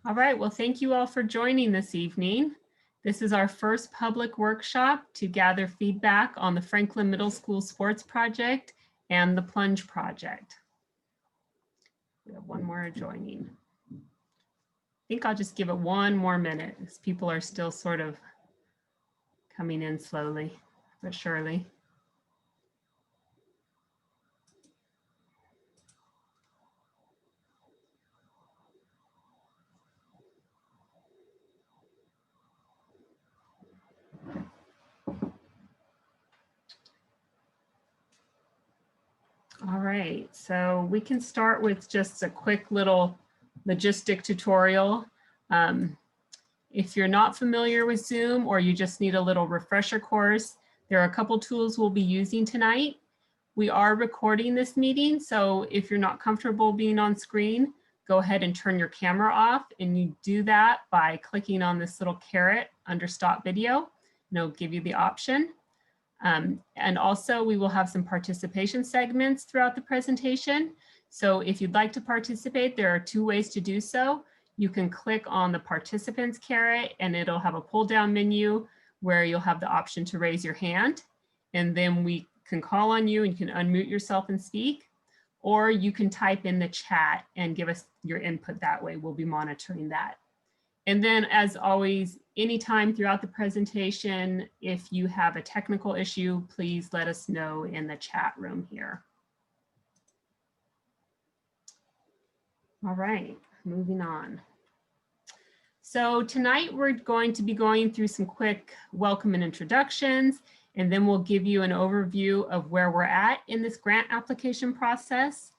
All right, well, thank you all for joining this evening. This is our first public workshop to gather feedback on the Franklin Middle School Sports Project and the Plunge Project. We have one more joining. I think I'll just give it one more minute as people are still sort of coming in slowly but surely. All right, so we can start with just a quick little logistic tutorial. If you're not familiar with Zoom or you just need a little refresher course, there are a couple tools we'll be using tonight. We are recording this meeting, so if you're not comfortable being on screen, go ahead and turn your camera off, and you do that by clicking on this little caret under Stop Video, and it'll give you the option. And also we will have some participation segments throughout the presentation. So if you'd like to participate, there are two ways to do so. You can click on the participants caret and it'll have a pull down menu where you'll have the option to raise your hand. And then we can call on you and you can unmute yourself and speak. Or you can type in the chat and give us your input that way. We'll be monitoring that. And then as always, anytime throughout the presentation, if you have a technical issue, please let us know in the chat room here. All right, moving on. So tonight we're going to be going through some quick welcome and introductions, and then we'll give you an overview of where we're at in this grant application process.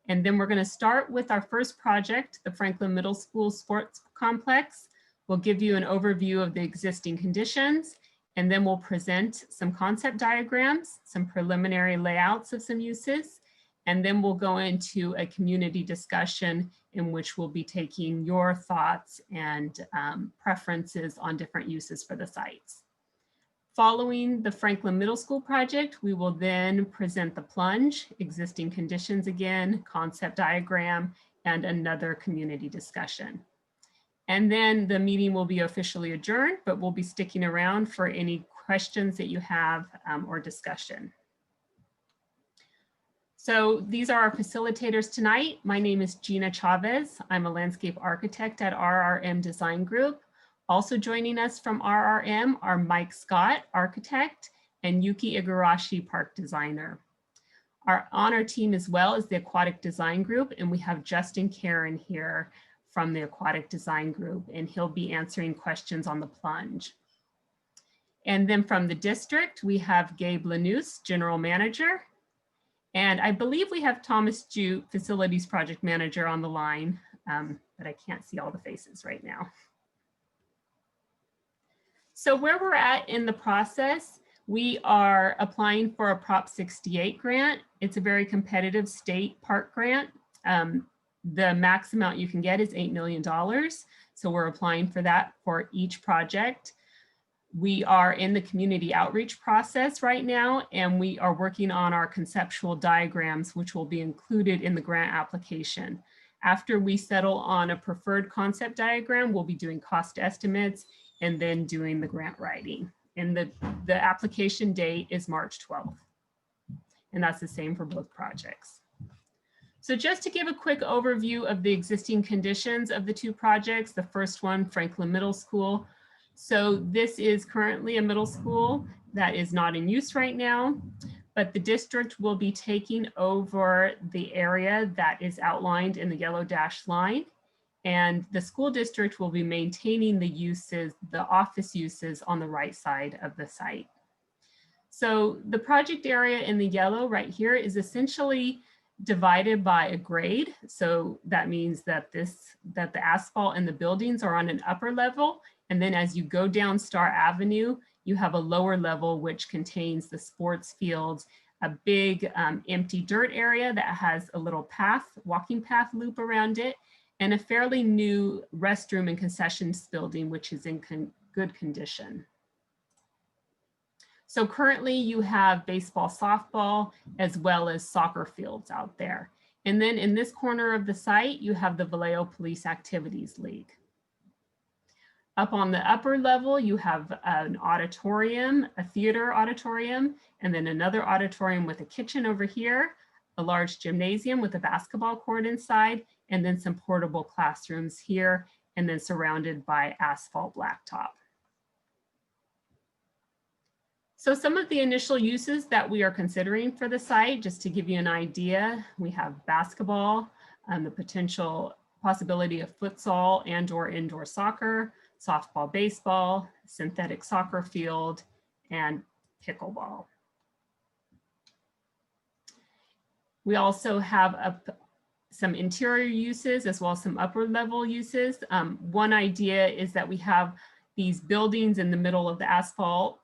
And then we're going to start with our first project, the Franklin Middle School Sports Complex. We'll give you an overview of the existing conditions, and then we'll present some concept diagrams, some preliminary layouts of some uses, and then we'll go into a community discussion in which we'll be taking your thoughts and preferences on different uses for the sites. Following the Franklin Middle School project, we will then present the Plunge, existing conditions again, concept diagram, and another community discussion. And then the meeting will be officially adjourned, but we'll be sticking around for any questions that you have or discussion. So these are our facilitators tonight. My name is Gina Chavez. I'm a landscape architect at RRM Design Group. Also joining us from RRM are Mike Scott, architect, and Yuki Igarashi, park designer. On our team as well is the Aquatic Design Group, and we have Justin Karen here from the Aquatic Design Group, and he'll be answering questions on the Plunge. And then from the district, we have Gabe Lanous, general manager. And I believe we have Thomas Jute, facilities project manager on the line, but I can't see all the faces right now. So where we're at in the process, we are applying for a Prop 68 grant. It's a very competitive state park grant. The max amount you can get is $8 million. So we're applying for that for each project. We are in the community outreach process right now, and we are working on our conceptual diagrams, which will be included in the grant application. After we settle on a preferred concept diagram, we'll be doing cost estimates and then doing the grant writing. And the application date is March 12th. And that's the same for both projects. So just to give a quick overview of the existing conditions of the two projects, the first one, Franklin Middle School. So this is currently a middle school that is not in use right now, but the district will be taking over the area that is outlined in the yellow dashed line. And the school district will be maintaining the uses, the office uses on the right side of the site. So the project area in the yellow right here is essentially divided by a grade. So that means that the asphalt and the buildings are on an upper level. And then as you go down Star Avenue, you have a lower level, which contains the sports fields, a big empty dirt area that has a little path, walking path loop around it, and a fairly new restroom and concessions building, which is in good condition. So currently you have baseball, softball, as well as soccer fields out there. And then in this corner of the site, you have the Vallejo Police Activities League. Up on the upper level, you have an auditorium, a theater auditorium, and then another auditorium with a kitchen over here, a large gymnasium with a basketball court inside, and then some portable classrooms here, and then surrounded by asphalt blacktop. So some of the initial uses that we are considering for the site, just to give you an idea, we have basketball, the potential possibility of futsal and/or indoor soccer, softball, baseball, synthetic soccer field, and pickleball. We also have some interior uses as well as some upper level uses. One idea is that we have these buildings in the middle of the asphalt,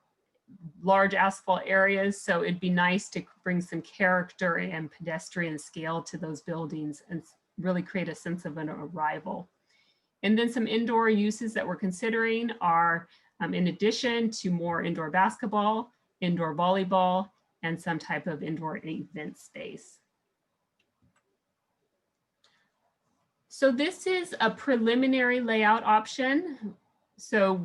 large asphalt areas. So it'd be nice to bring some character and pedestrian scale to those buildings and really create a sense of an arrival. And then some indoor uses that we're considering are, in addition to more indoor basketball, indoor volleyball, and some type of indoor event space. So this is a preliminary layout option. So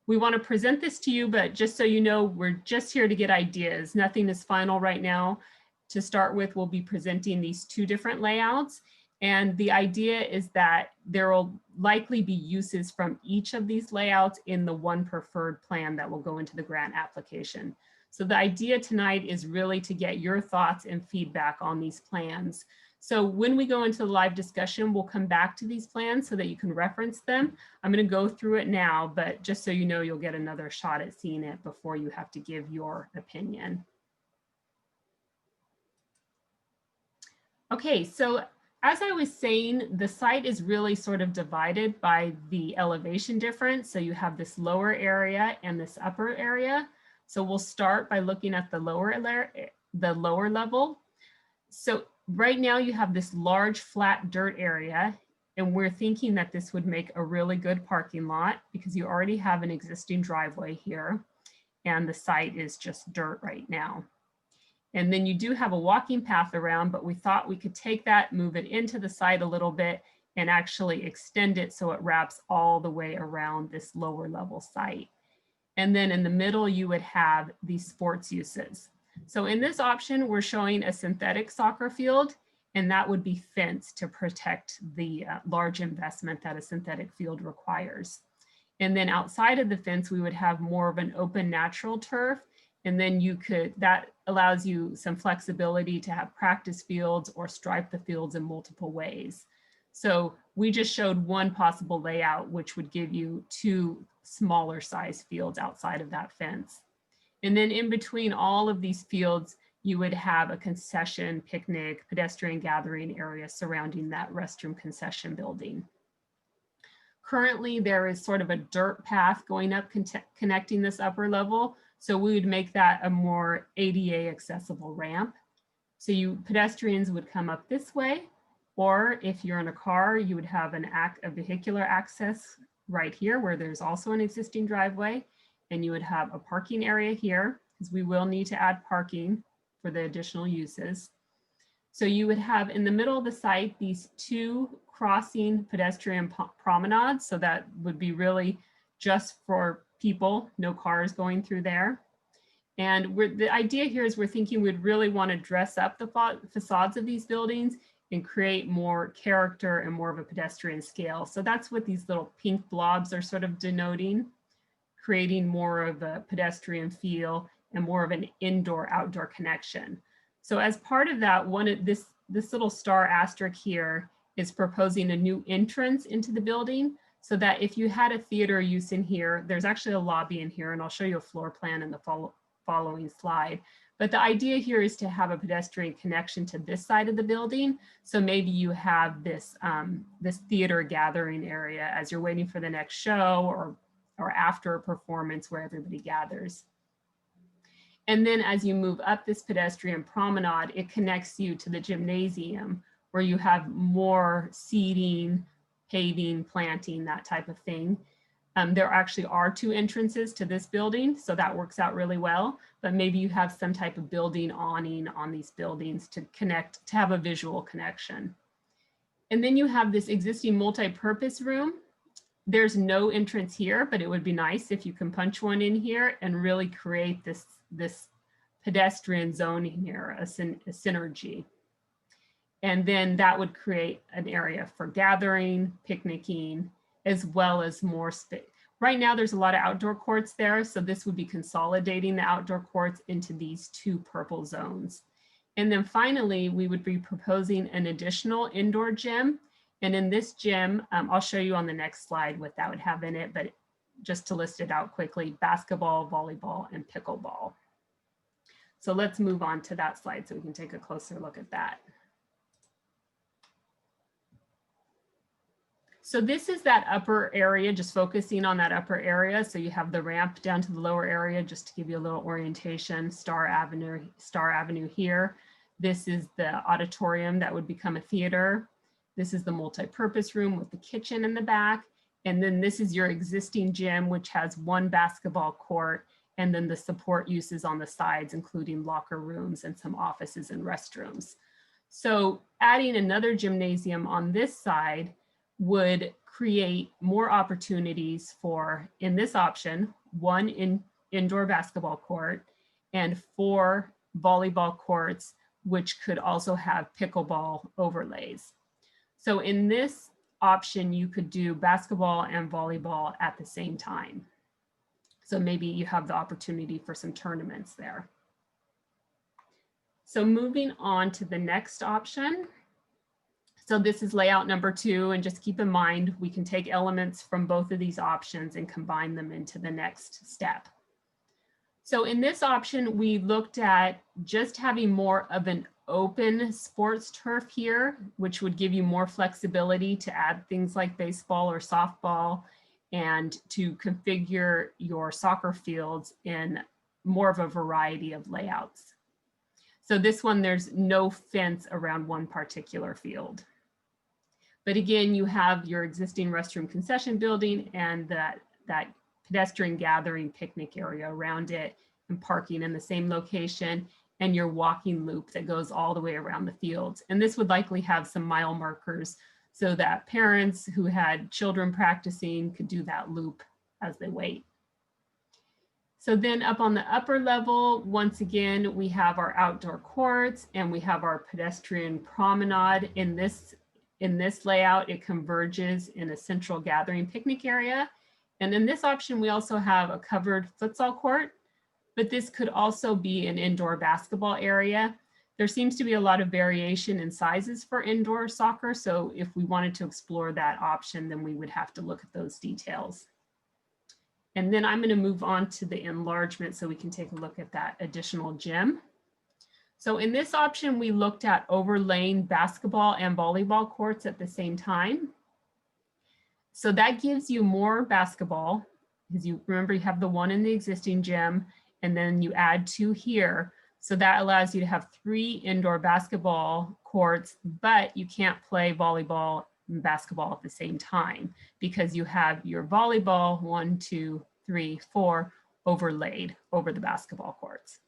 we want to present this to you, but just so you know, we're just here to get ideas. Nothing is final right now. To start with, we'll be presenting these two different layouts. And the idea is that there will likely be uses from each of these layouts in the one preferred plan that will go into the grant application. So the idea tonight is really to get your thoughts and feedback on these plans. So when we go into the live discussion, we'll come back to these plans so that you can reference them. I'm going to go through it now, but just so you know, you'll get another shot at seeing it before you have to give your opinion. Okay, so as I was saying, the site is really sort of divided by the elevation difference. So you have this lower area and this upper area. So we'll start by looking at the lower level. So right now you have this large flat dirt area, and we're thinking that this would make a really good parking lot because you already have an existing driveway here and the site is just dirt right now. And then you do have a walking path around, but we thought we could take that, move it into the site a little bit and actually extend it so it wraps all the way around this lower level site. And then in the middle, you would have these sports uses. So in this option, we're showing a synthetic soccer field, and that would be fenced to protect the large investment that a synthetic field requires. And then outside of the fence, we would have more of an open natural turf. And then that allows you some flexibility to have practice fields or stripe the fields in multiple ways. So we just showed one possible layout, which would give you two smaller size fields outside of that fence. And then in between all of these fields, you would have a concession, picnic, pedestrian gathering area surrounding that restroom concession building. Currently, there is sort of a dirt path going up connecting this upper level. So we would make that a more ADA accessible ramp. So pedestrians would come up this way, or if you're in a car, you would have a vehicular access right here where there's also an existing driveway. And you would have a parking area here because we will need to add parking for the additional uses. So you would have in the middle of the site these two crossing pedestrian promenades. So that would be really just for people, no cars going through there. And the idea here is we're thinking we'd really want to dress up the facades of these buildings and create more character and more of a pedestrian scale. So that's what these little pink blobs are sort of denoting, creating more of a pedestrian feel and more of an indoor-outdoor connection. So as part of that, this little star asterisk here is proposing a new entrance into the building so that if you had a theater use in here, there's actually a lobby in here, and I'll show you a floor plan in the following slide. But the idea here is to have a pedestrian connection to this side of the building. So maybe you have this, this theater gathering area as you're waiting for the next show or after a performance where everybody gathers. And then as you move up this pedestrian promenade, it connects you to the gymnasium where you have more seating, paving, planting, that type of thing. There actually are two entrances to this building, so that works out really well, but maybe you have some type of building awning on these buildings to connect, to have a visual connection. And then you have this existing multi-purpose room there's no entrance here, but it would be nice if you can punch one in here and really create this pedestrian zone here, a synergy. And then that would create an area for gathering, picnicking, as well as more space. Right now, there's a lot of outdoor courts there, so this would be consolidating the outdoor courts into these two purple zones. And then finally, we would be proposing an additional indoor gym. And in this gym, I'll show you on the next slide what that would have in it, but just to list it out quickly, basketball, volleyball, and pickleball. So let's move on to that slide so we can take a closer look at that. So this is that upper area, just focusing on that upper area. So you have the ramp down to the lower area, just to give you a little orientation, Star Avenue here. This is the auditorium that would become a theater. This is the multi-purpose room with the kitchen in the back. And then this is your existing gym, which has one basketball court, and then the support uses on the sides, including locker rooms and some offices and restrooms. So adding another gymnasium on this side would create more opportunities for, in this option, one indoor basketball court and 4 volleyball courts, which could also have pickleball overlays. So in this option, you could do basketball and volleyball at the same time. So maybe you have the opportunity for some tournaments there. So moving on to the next option. So this is layout number 2, and just keep in mind, we can take elements from both of these options and combine them into the next step. So in this option, we looked at just having more of an open sports turf here, which would give you more flexibility to add things like baseball or softball and to configure your soccer fields in more of a variety of layouts. So this one, there's no fence around one particular field. But again, you have your existing restroom concession building and that pedestrian gathering picnic area around it, and parking in the same location, and your walking loop that goes all the way around the fields. And this would likely have some mile markers so that parents who had children practicing could do that loop as they wait. So then up on the upper level, once again, we have our outdoor courts and we have our pedestrian promenade. In this layout, it converges in a central gathering picnic area. And in this option, we also have a covered futsal court, but this could also be an indoor basketball area. There seems to be a lot of variation in sizes for indoor soccer. So if we wanted to explore that option, then we would have to look at those details. And then I'm going to move on to the enlargement so we can take a look at that additional gym. So in this option, we looked at overlaying basketball and volleyball courts at the same time. So that gives you more basketball, because you remember you have the one in the existing gym, and then you add 2 here. So that allows you to have 3 indoor basketball courts, but you can't play volleyball and basketball at the same time because you have your volleyball 1, 2, 3, 4 overlaid over the basketball courts.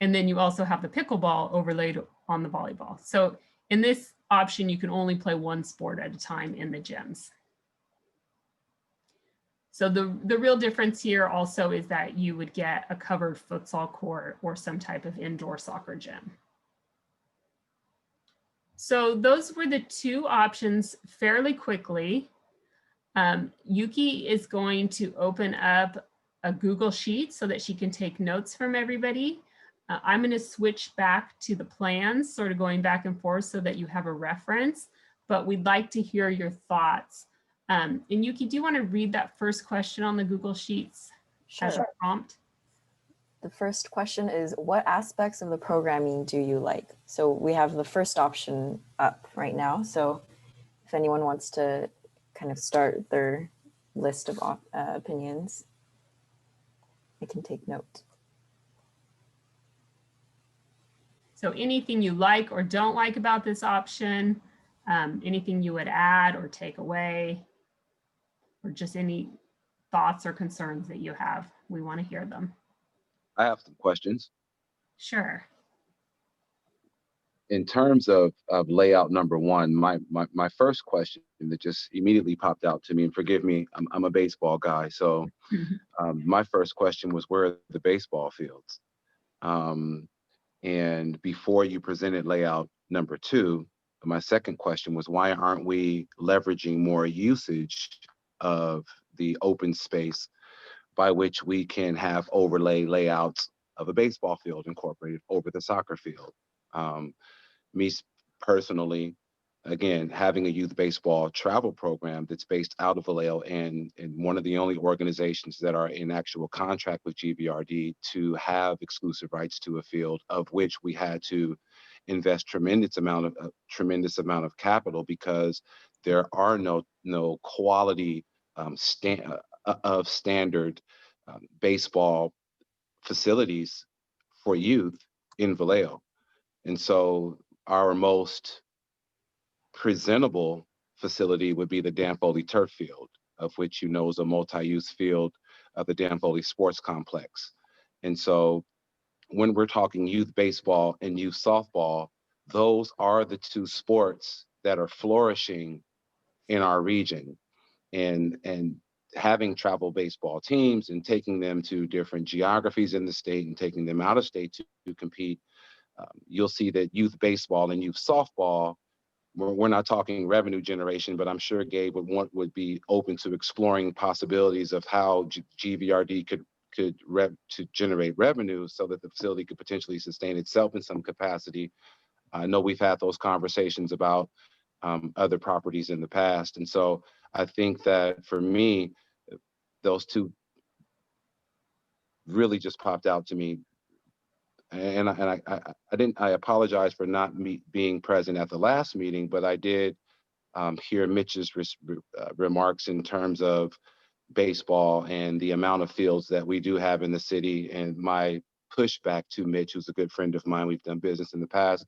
And then you also have the pickleball overlaid on the volleyball. So in this option, you can only play one sport at a time in the gyms. So the real difference here also is that you would get a covered futsal court or some type of indoor soccer gym. So those were the 2 options fairly quickly. Yuki is going to open up a Google Sheet so that she can take notes from everybody. I'm going to switch back to the plans, sort of going back and forth so that you have a reference, but we'd like to hear your thoughts. And Yuki, do you want to read that first question on the Google Sheets as a prompt? The first question is, what aspects of the programming do you like? So we have the first option up right now. So if anyone wants to kind of start their list of opinions, I can take note. So anything you like or don't like about this option, anything you would add or take away, or just any thoughts or concerns that you have, we want to hear them. I have some questions. Sure. in terms of layout number one, my first question that just immediately popped out to me, and forgive me, I'm a baseball guy, so my first question was, where are the baseball fields? And before you presented layout number two, my second question was, why aren't we leveraging more usage of the open space by which we can have overlay layouts of a baseball field incorporated over the soccer field? Me personally, again, having a youth baseball travel program that's based out of Vallejo, and one of the only organizations that are in actual contract with GVRD to have exclusive rights to a field, of which we had to invest tremendous amount of capital, because there are no quality standard baseball facilities for youth in Vallejo. And so our most presentable facility would be the Dan Foley Turf Field, of which is a multi-use field of the Dan Foley Sports Complex. And so when we're talking youth baseball and youth softball, those are the two sports that are flourishing in our region. And having travel baseball teams and taking them to different geographies in the state and taking them out of state to compete, you'll see that youth baseball and youth softball, we're not talking revenue generation, but I'm sure Gabe would be open to exploring possibilities of how GVRD could to generate revenue so that the facility could potentially sustain itself in some capacity. I know we've had those conversations about other properties in the past. And so I think that for me, those two really just popped out to me. And I apologize for not being present at the last meeting, but I did hear Mitch's remarks in terms of baseball and the amount of fields that we do have in the city. And my pushback to Mitch, who's a good friend of mine, we've done business in the past,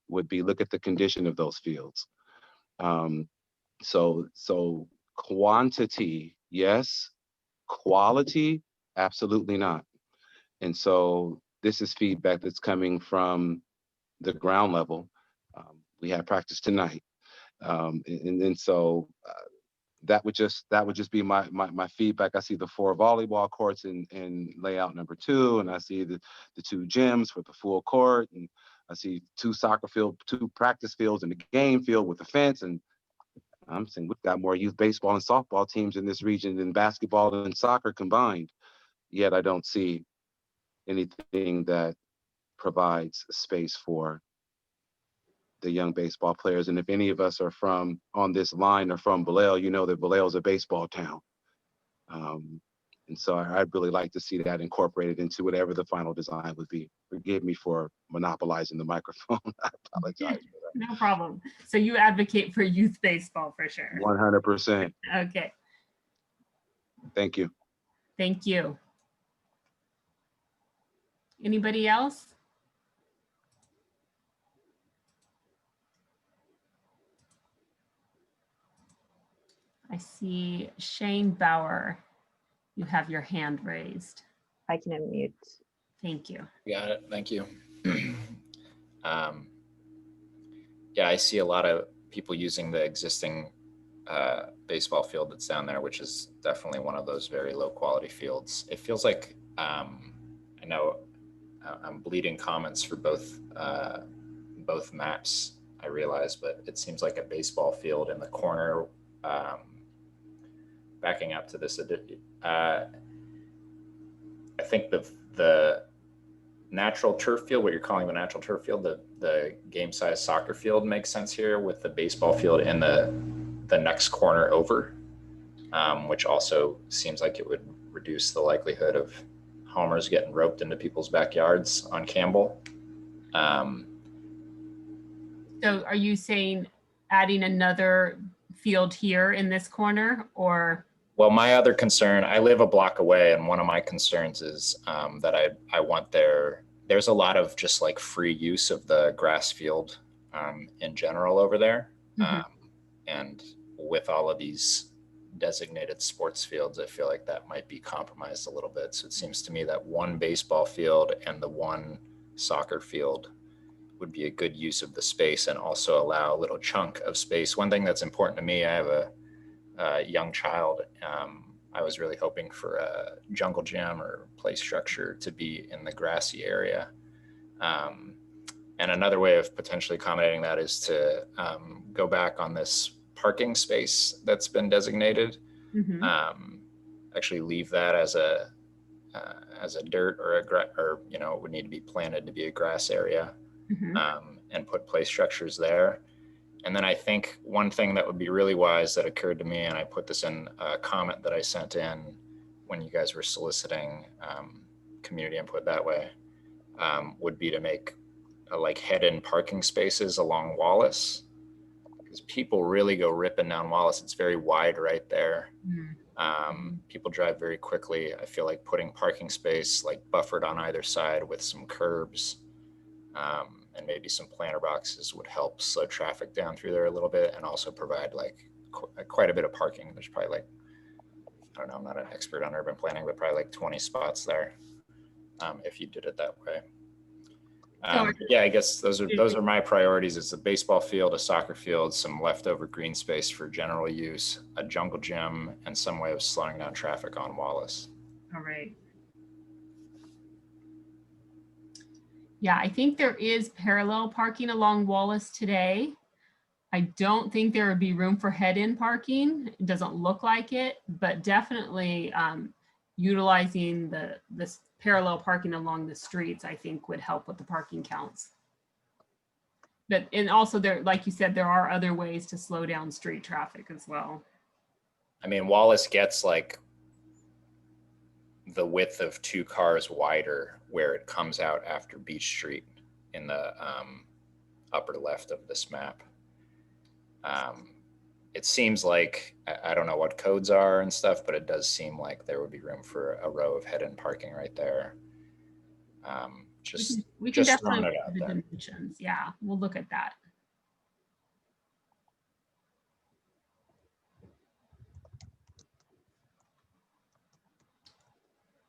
would be, look at the condition of those fields. So quantity, yes. Quality, absolutely not. And so this is feedback that's coming from the ground level. We had practice tonight. And so that would just be my feedback. I see the 4 volleyball courts in layout number 2, and I see the 2 gyms for the full court, and I see 2 2 practice fields, and the game field with the fence. And I'm saying we've got more youth baseball and softball teams in this region than basketball and soccer combined. Yet I don't see anything that provides space for the young baseball players. And if any of us are from on this line or from Vallejo, you know that Vallejo is a baseball town. And so I'd really like to see that incorporated into whatever the final design would be. Forgive me for monopolizing the microphone. I apologize for that. No problem. So you advocate for youth baseball for sure. 100%. Okay. Thank you. Thank you. Anybody else? I see Shane Bauer. You have your hand raised. I can unmute. Thank you. Got it. Thank you. Yeah, I see a lot of people using the existing baseball field that's down there, which is definitely one of those very low quality fields. It feels like, I know I'm bleeding comments for both maps, I realize, but it seems like a baseball field in the corner. Backing up to this, I think the natural turf field, what you're calling the natural turf field, the game size soccer field makes sense here, with the baseball field in the next corner over, which also seems like it would reduce the likelihood of homers getting roped into people's backyards on Campbell. So are you saying adding another field here in this corner, or? Well, my other concern, I live a block away, and one of my concerns is that I want there's a lot of just like free use of the grass field in general over there. Mm-hmm. And with all of these designated sports fields, I feel like that might be compromised a little bit. So it seems to me that one baseball field and the one soccer field would be a good use of the space and also allow a little chunk of space. One thing that's important to me, I have a young child. I was really hoping for a jungle gym or play structure to be in the grassy area. And another way of potentially accommodating that is to go back on this parking space that's been designated. Actually leave that as a dirt or or it would need to be planted to be a grass area, and put play structures there. And then I think one thing that would be really wise that occurred to me, and I put this in a comment that I sent in when you guys were soliciting community input that way, would be to make like head-in parking spaces along Wallace, because people really go ripping down Wallace. It's very wide right there. People drive very quickly. I feel like putting parking space like buffered on either side with some curbs, and maybe some planter boxes would help slow traffic down through there a little bit, and also provide like quite a bit of parking. There's probably like, I don't know, I'm not an expert on urban planning, but probably like 20 spots there, if you did it that way. Yeah, I guess those are my priorities. It's a baseball field, a soccer field, some leftover green space for general use, a jungle gym, and some way of slowing down traffic on Wallace. All right. Yeah, I think there is parallel parking along Wallace today. I don't think there would be room for head-in parking. It doesn't look like it, but definitely utilizing this parallel parking along the streets, I think would help with the parking counts. But, and also there, like you said, there are other ways to slow down street traffic as well. I mean, Wallace gets like the width of 2 cars wider where it comes out after Beach Street in the upper left of this map. It seems like, I don't know what codes are and stuff, but it does seem like there would be room for a row of head-in parking right there. We can just throwing definitely it out look at the there. dimensions. Yeah, we'll look at that.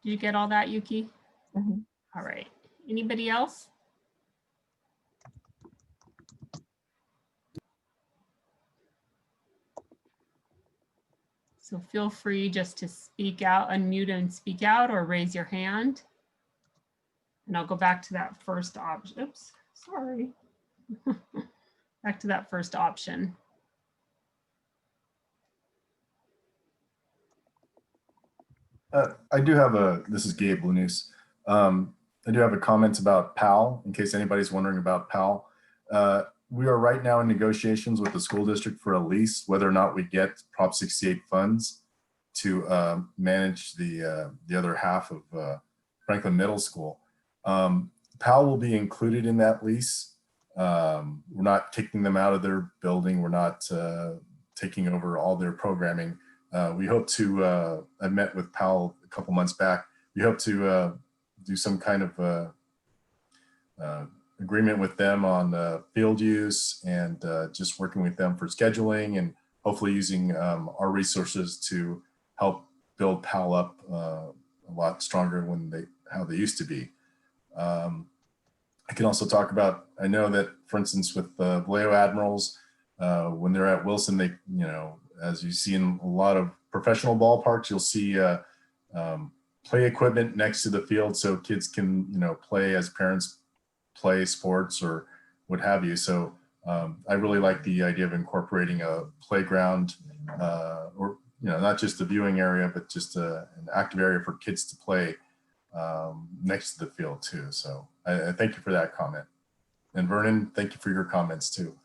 Did you get all that, Yuki? All right. Anybody else? So feel free just to speak out, unmute and speak out, or raise your hand. And I'll go back to that first option. Oops, sorry. Back to that first option. I do have this is Gabe Lanus. I do have a comment about PAL, in case anybody's wondering about PAL. We are right now in negotiations with the school district for a lease, whether or not we get Prop 68 funds to manage the other half of Franklin Middle School. PAL will be included in that lease. We're not kicking them out of their building. We're not taking over all their programming. We hope to, I met with PAL a couple months back. We hope to do some kind of agreement with them on field use and just working with them for scheduling and hopefully using our resources to help build PAL up a lot stronger how they used to be. I can also talk about, I know that, for instance, with the Vallejo Admirals, when they're at Wilson, they, as you see in a lot of professional ballparks, you'll see play equipment next to the field so kids can, play as parents play sports or what have you. So I really like the idea of incorporating a playground or, not just a viewing area, but just an active area for kids to play next to the field too. So I thank you for that comment. And Vernon, thank you for your comments too.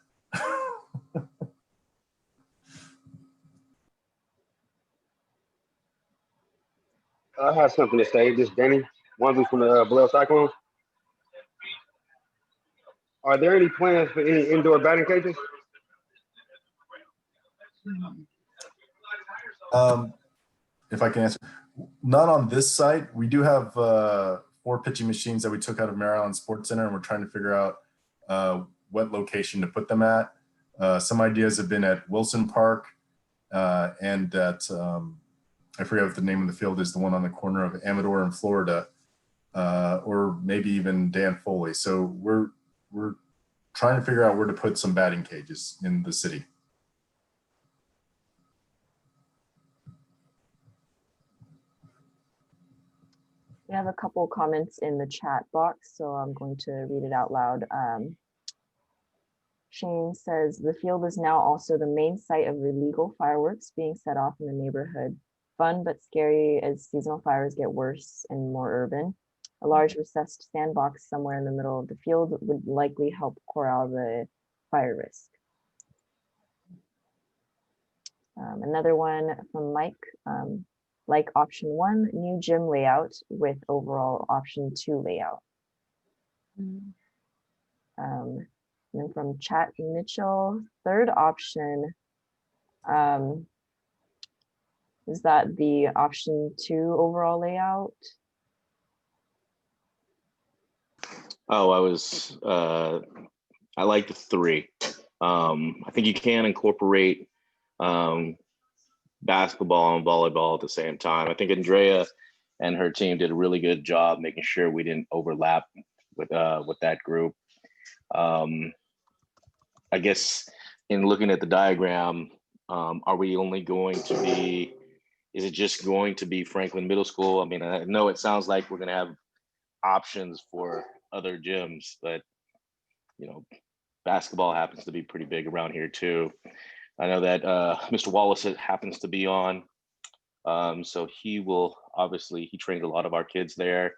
I have something to say. This is Danny, one from the Vallejo Cyclones. Are there any plans for any indoor batting cages? If I can answer, not on this site. We do have 4 pitching machines that we took out of Maryland Sports Center, and we're trying to figure out what location to put them at. Some ideas have been at Wilson Park and at, I forget what the name of the field is, the one on the corner of Amador and Florida, or maybe even Dan Foley. So we're trying to figure out where to put some batting cages in the city. We have a couple comments in the chat box, so I'm going to read it out loud. Shane says, the field is now also the main site of illegal fireworks being set off in the neighborhood. Fun but scary as seasonal fires get worse and more urban. A large recessed sandbox somewhere in the middle of the field would likely help corral the fire risk. Another one from Mike, like option 1, new gym layout with overall option 2 layout. And then from Chat Mitchell, third option, is that the option 2 overall layout? Oh, I like the 3. I think you can incorporate basketball and volleyball at the same time. I think Andrea and her team did a really good job making sure we didn't overlap with that group. I guess in looking at the diagram, are we only going to be, is it just going to be Franklin Middle School? I mean, I know it sounds like we're going to have options for other gyms, but you know, basketball happens to be pretty big around here too. I know that Mr. Wallace happens to be on, so he will obviously, he trained a lot of our kids there,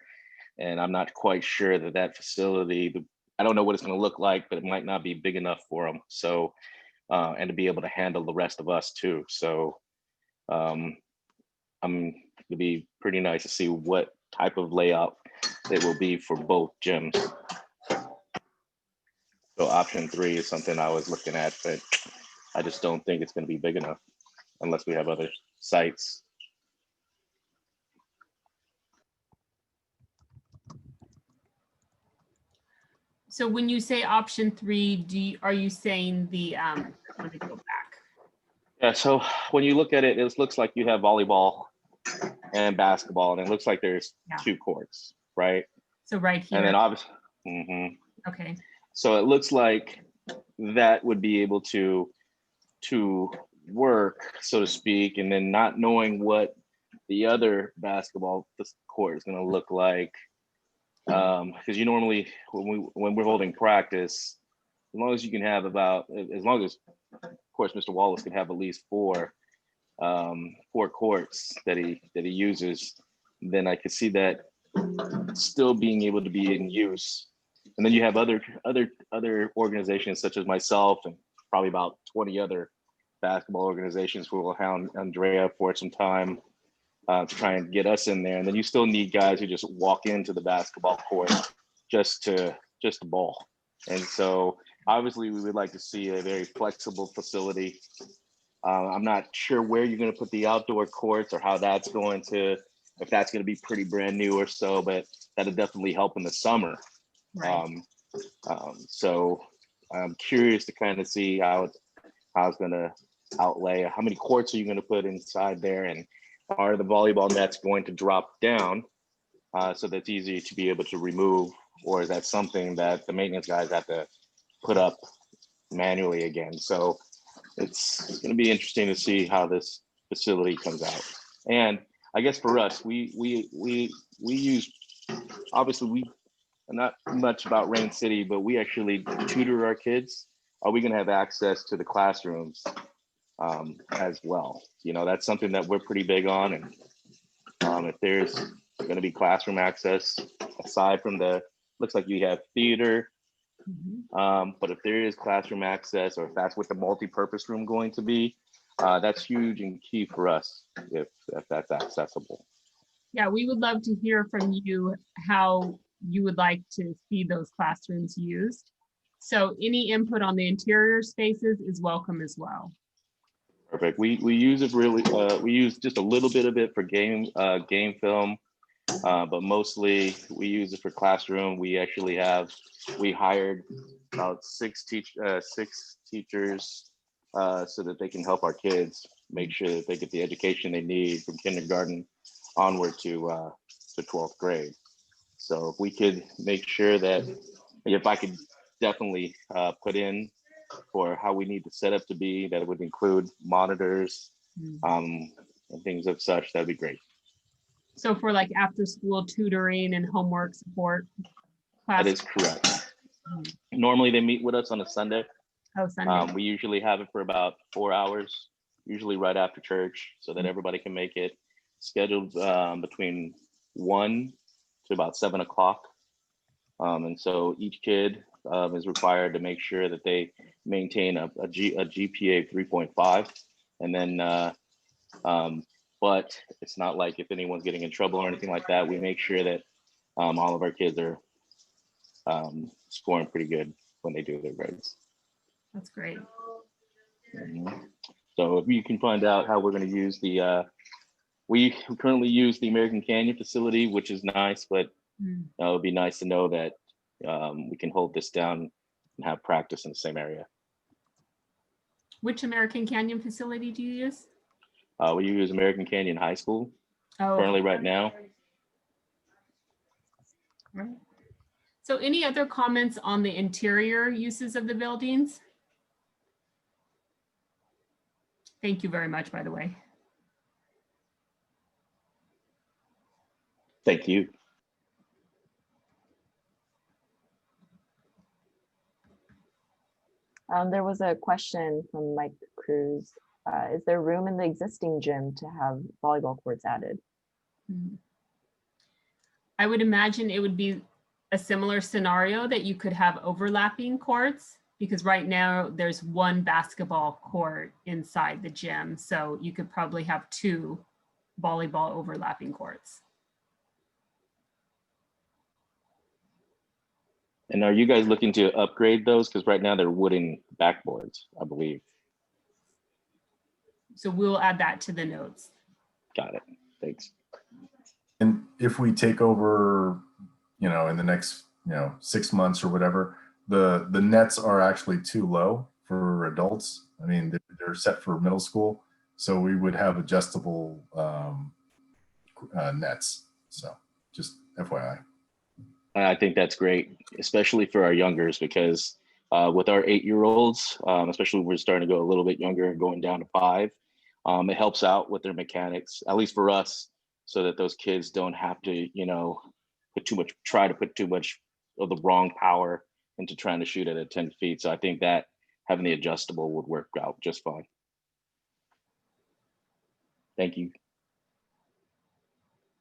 and I'm not quite sure that that facility, I don't know what it's going to look like, but it might not be big enough for them. So, and to be able to handle the rest of us too. So, it'd be pretty nice to see what type of layout it will be for both gyms. So option 3 is something I was looking at, but I just don't think it's going to be big enough unless we have other sites. So when you say option 3, are you saying the, let me go back. Yeah, so when you look at it, it looks like you have volleyball and basketball, and it looks like there's 2 courts, right? So right here. And then obviously, Okay. So it looks like that would be able to work, so to speak, and then not knowing what the other basketball court is going to look like, because you normally when we're holding practice, as long as you can have as long as of course Mr. Wallace can have at least 4 courts that he uses, then I could see that still being able to be in use. And then you have other organizations such as myself and probably about 20 other basketball organizations who will hound Andrea for some time to try and get us in there. And then you still need guys who just walk into the basketball court just to ball. And so obviously we would like to see a very flexible facility. I'm not sure where you're going to put the outdoor courts or how that's going to, if that's going to be pretty brand new or so, but that'll definitely help in the summer. Right. So I'm curious to kind of see how it's going to outlay. How many courts are you going to put inside there, and are the volleyball nets going to drop down so that's easy to be able to remove, or is that something that the maintenance guys have to put up manually again? So it's going to be interesting to see how this facility comes out. And I guess for us, we use, obviously we not much about Rain City, but we actually tutor our kids. Are we going to have access to the classrooms as well? You know, that's something that we're pretty big on. And if there's going to be classroom access aside from looks like you have theater, but if there is classroom access, or if that's what the multi-purpose room going to be, that's huge and key for us if that's accessible. Yeah, we would love to hear from you how you would like to see those classrooms used. So any input on the interior spaces is welcome as well. Perfect. We use it really, we use just a little bit of it for game film, but mostly we use it for classroom. We actually hired about 6 teachers so that they can help our kids make sure that they get the education they need from kindergarten onward to 12th grade. So if we could make sure that, if I could definitely put in for how we need the setup to be. That would include monitors and things of such. That'd be great. So for like after school tutoring and homework support That class. is correct. Normally they meet with us on a Sunday. Oh, Sunday. We usually have it for about 4 hours, usually right after church, so that everybody can make it. Scheduled between 1 to about 7 o'clock. And so each kid is required to make sure that they maintain a GPA of 3.5. And then, but it's not like if anyone's getting in trouble or anything like that, we make sure that all of our kids are scoring pretty good when they do their grades. That's great. So if you can find out how we're going to use we currently use the American Canyon facility, which is nice, but it would be nice to know that we can hold this down and have practice in the same area. Which American Canyon facility do you use? We use American Canyon High School currently right now. Right. So any other comments on the interior uses of the buildings? Thank you very much, by the way. Thank you. There was a question from Mike Cruz. Is there room in the existing gym to have volleyball courts added? I would imagine it would be a similar scenario that you could have overlapping courts, because right now there's one basketball court inside the gym. So you could probably have 2 volleyball overlapping courts. And are you guys looking to upgrade those? Because right now they're wooden backboards, I believe. So we'll add that to the notes. Got it. Thanks. And if we take over, in the next, 6 months or whatever, the nets are actually too low for adults. I mean, they're set for middle school. So we would have adjustable nets. So just FYI. I think that's great, especially for our youngers, because with our 8-year-olds, especially when we're starting to go a little bit younger and going down to 5, it helps out with their mechanics, at least for us, so that those kids don't have to, try to put too much of the wrong power into trying to shoot at 10 feet. So I think that having the adjustable would work out just fine. Thank you.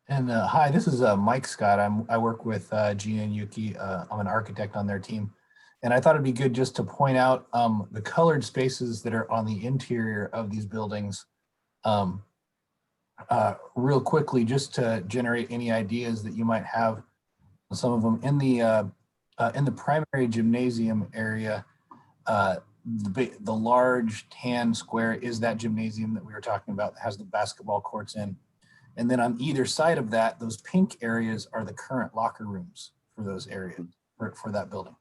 And hi, this is Mike Scott. I work with Gina and Yuki. I'm an architect on their team. And I thought it'd be good just to point out the colored spaces that are on the interior of these buildings real quickly, just to generate any ideas that you might have. Some of them in the primary gymnasium area, the large tan square is that gymnasium that we were talking about that has the basketball courts in. And then on either side of that, those pink areas are the current locker rooms for those areas, for that building.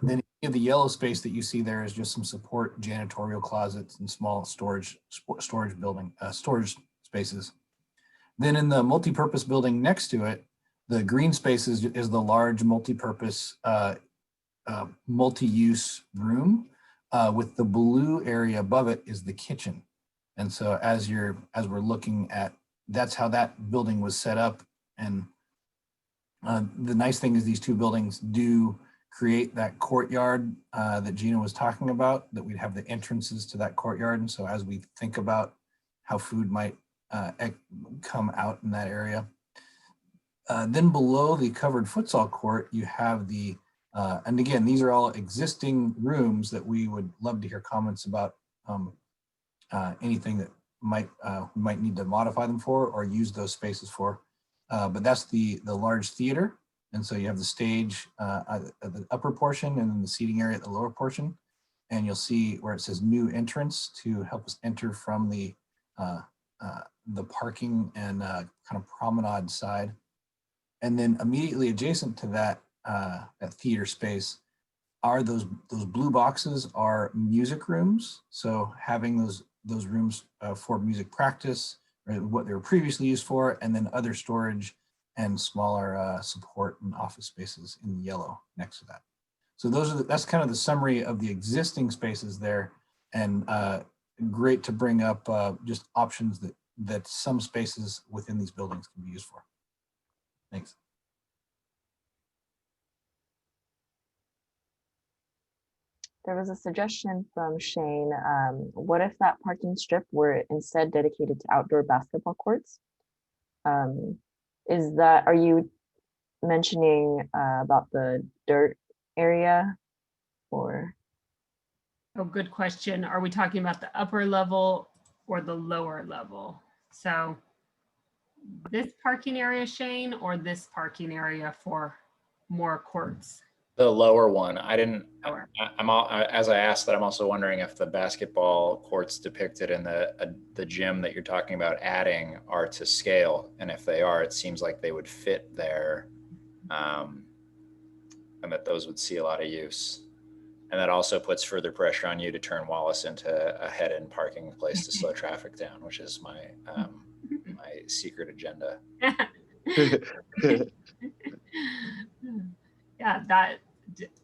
Then the yellow space that you see there is just some support janitorial closets and small storage spaces. Then in the multi-purpose building next to it, the green space is the large multi-purpose multi-use room. With the blue area above it is the kitchen. And so as we're looking at, that's how that building was set up. And the nice thing is these 2 buildings do create that courtyard that Gina was talking about, that we'd have the entrances to that courtyard. And so as we think about how food might come out in that area. Then below the covered futsal court, you have the, and again, these are all existing rooms that we would love to hear comments about. Anything that might need to modify them for or use those spaces for. But that's the large theater. And so you have the stage at the upper portion and then the seating area at the lower portion. And you'll see where it says new entrance to help us enter from the parking and kind of promenade side. And then immediately adjacent to that, that theater space are those blue boxes are music rooms. So having those rooms for music practice, or what they were previously used for, and then other storage and smaller support and office spaces in yellow next to that. So that's kind of the summary of the existing spaces there, and great to bring up just options that some spaces within these buildings can be used for. Thanks. There was a suggestion from Shane. What if that parking strip were instead dedicated to outdoor basketball courts? Are you mentioning about the dirt area or? Oh, good question. Are we talking about the upper level or the lower level? So this parking area, Shane, or this parking area for more courts? The lower one. I didn't, Lower. as I asked that, I'm also wondering if the basketball courts depicted in the gym that you're talking about adding are to scale. And if they are, it seems like they would fit there, and that those would see a lot of use. And that also puts further pressure on you to turn Wallace into a head-in parking place to slow traffic down, which is my my secret agenda. Yeah,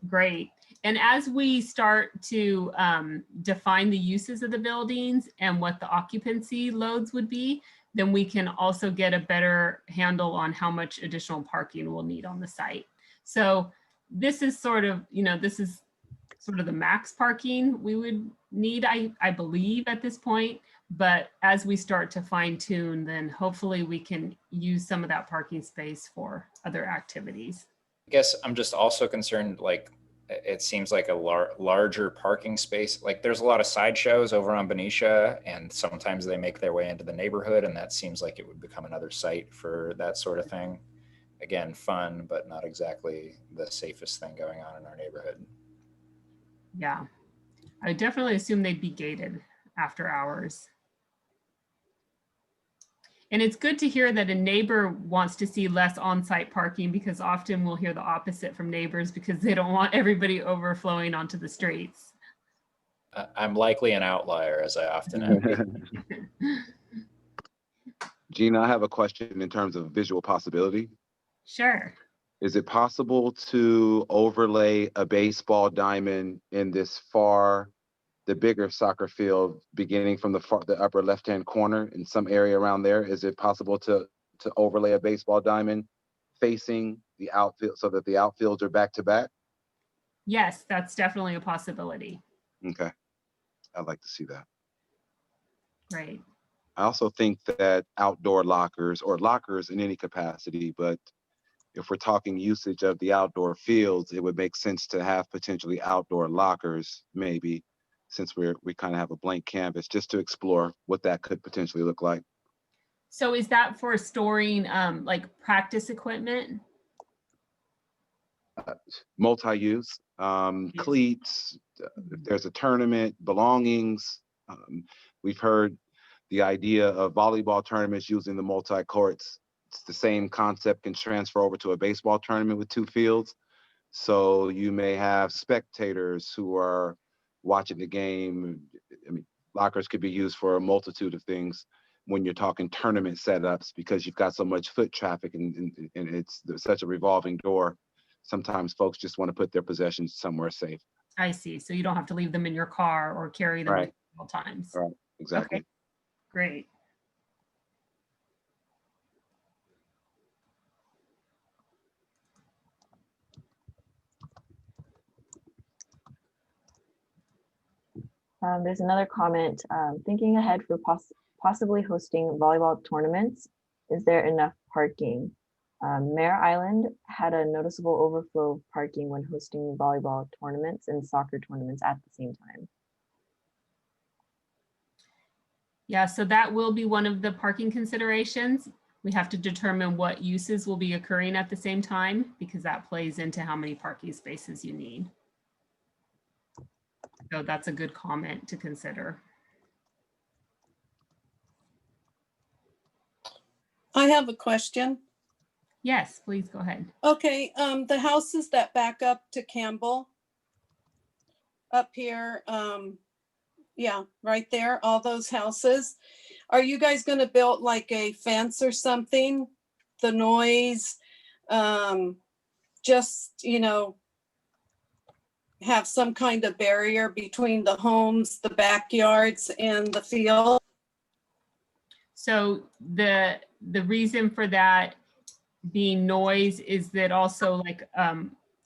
great. And as we start to define the uses of the buildings and what the occupancy loads would be, then we can also get a better handle on how much additional parking we'll need on the site. So this is sort of, this is sort of the max parking we would need, I believe at this point. But as we start to fine tune, then hopefully we can use some of that parking space for other activities. I guess I'm just also concerned, like, it seems like a larger parking space. Like there's a lot of sideshows over on Benicia, and sometimes they make their way into the neighborhood, and that seems like it would become another site for that sort of thing. Again, fun, but not exactly the safest thing going on in our neighborhood. Yeah, I would definitely assume they'd be gated after hours. And it's good to hear that a neighbor wants to see less on-site parking, because often we'll hear the opposite from neighbors because they don't want everybody overflowing onto the streets. I'm likely an outlier, as I often am. Gina, I have a question in terms of visual possibility. Sure. Is it possible to overlay a baseball diamond in the bigger soccer field, beginning from the upper left-hand corner in some area around there? Is it possible to overlay a baseball diamond facing the outfield so that the outfields are back to back? Yes, that's definitely a possibility. Okay, I'd like to see that. Right. I also think that outdoor lockers, or lockers in any capacity, but if we're talking usage of the outdoor fields, it would make sense to have potentially outdoor lockers, maybe, since we kind of have a blank canvas, just to explore what that could potentially look like. So is that for storing like practice equipment? Multi-use, cleats, if there's a tournament, belongings. We've heard the idea of volleyball tournaments using the multi-courts. It's the same concept can transfer over to a baseball tournament with 2 fields. So you may have spectators who are watching the game. I mean, lockers could be used for a multitude of things when you're talking tournament setups, because you've got so much foot traffic and it's such a revolving door. Sometimes folks just want to put their possessions somewhere safe. I see. So you don't have to leave them in your car or carry them Right. with you all times. Right, exactly. Okay. Great. There's another comment, thinking ahead for possibly hosting volleyball tournaments. Is there enough parking? Mare Island had a noticeable overflow of parking when hosting volleyball tournaments and soccer tournaments at the same time. Yeah, so that will be one of the parking considerations. We have to determine what uses will be occurring at the same time, because that plays into how many parking spaces you need. So that's a good comment to consider. I have a question. Yes, please go ahead. Okay, the houses that back up to Campbell up here, yeah, right there, all those houses. Are you guys going to build like a fence or something? The noise, just, have some kind of barrier between the homes, the backyards, and the field? So the reason for that being noise is that also like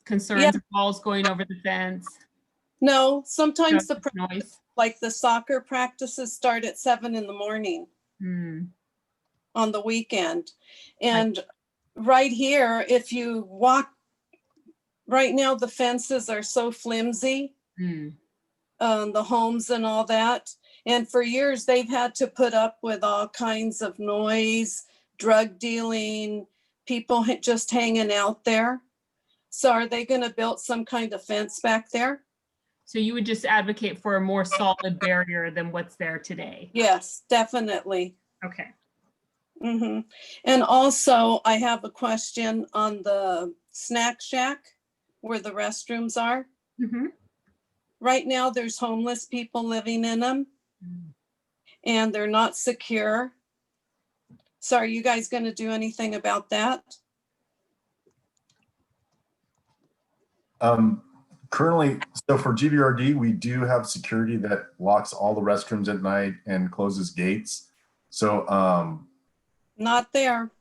concerns of balls going over the fence. No, sometimes So the noise. like the soccer practices start at 7 in the morning on the weekend. And right here, if you walk, right now the fences are so flimsy, the homes and all that. And for years they've had to put up with all kinds of noise, drug dealing, people just hanging out there. So are they going to build some kind of fence back there? So you would just advocate for a more solid barrier than what's there today? Yes, definitely. Okay. And also I have a question on the snack shack where the restrooms are. Right now there's homeless people living in them and they're not secure. So are you guys going to do anything about that? Currently, so for GVRD, we do have security that locks all the restrooms at night and closes gates. So, Not there.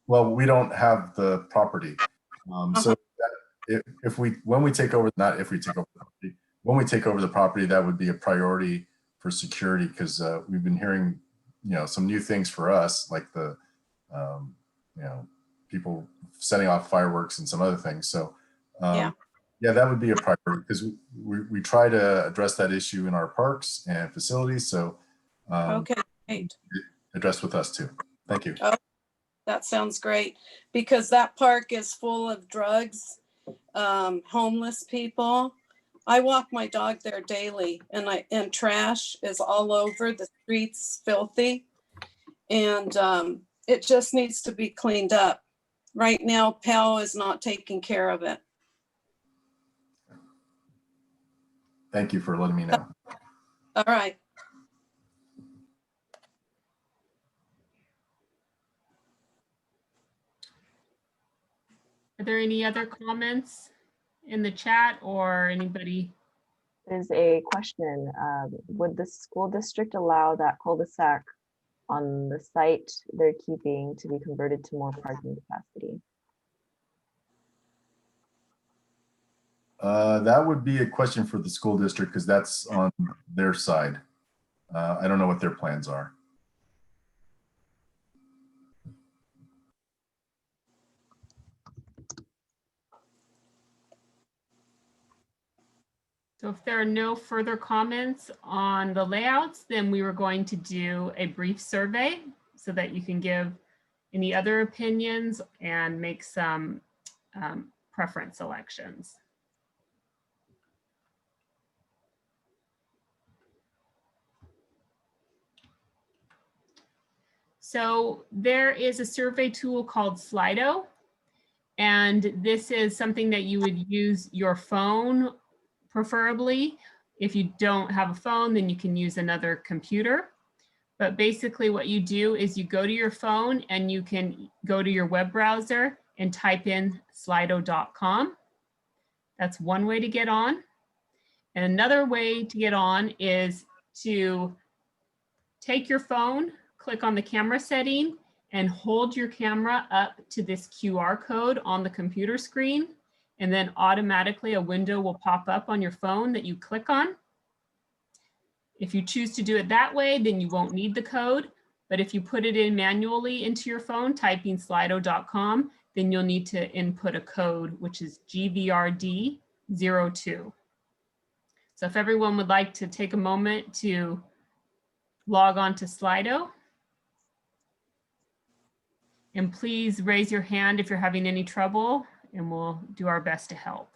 well, we don't have the property. So when we take over, not if we take over the property, when we take over the property, that would be a priority for security because we've been hearing, some new things for us, like the, people setting off fireworks and some other things. So, yeah, that would be a priority because we try to address that issue in our parks and facilities. So, Okay, great. Address with us too. Thank you. Oh, that sounds great because that park is full of drugs, homeless people. I walk my dog there daily and trash is all over the streets, filthy. And it just needs to be cleaned up. Right now, PAL is not taking care of it. Thank you for letting me know. All right. Are there any other comments in the chat or anybody? There's a question. Would the school district allow that cul-de-sac on the site they're keeping to be converted to more parking capacity? That would be a question for the school district because that's on their side. I don't know what their plans are. So if there are no further comments on the layouts, then we were going to do a brief survey so that you can give any other opinions and make some preference selections. So there is a survey tool called Slido, and this is something that you would use your phone, preferably. If you don't have a phone, then you can use another computer. But basically what you do is you go to your phone and you can go to your web browser and type in slido.com. That's one way to get on. And another way to get on is to take your phone, click on the camera setting, and hold your camera up to this QR code on the computer screen. And then automatically a window will pop up on your phone that you click on. If you choose to do it that way, then you won't need the code. But if you put it in manually into your phone, typing slido.com, then you'll need to input a code, which is GVRD02. So if everyone would like to take a moment to log on to Slido. And please raise your hand if you're having any trouble, and we'll do our best to help.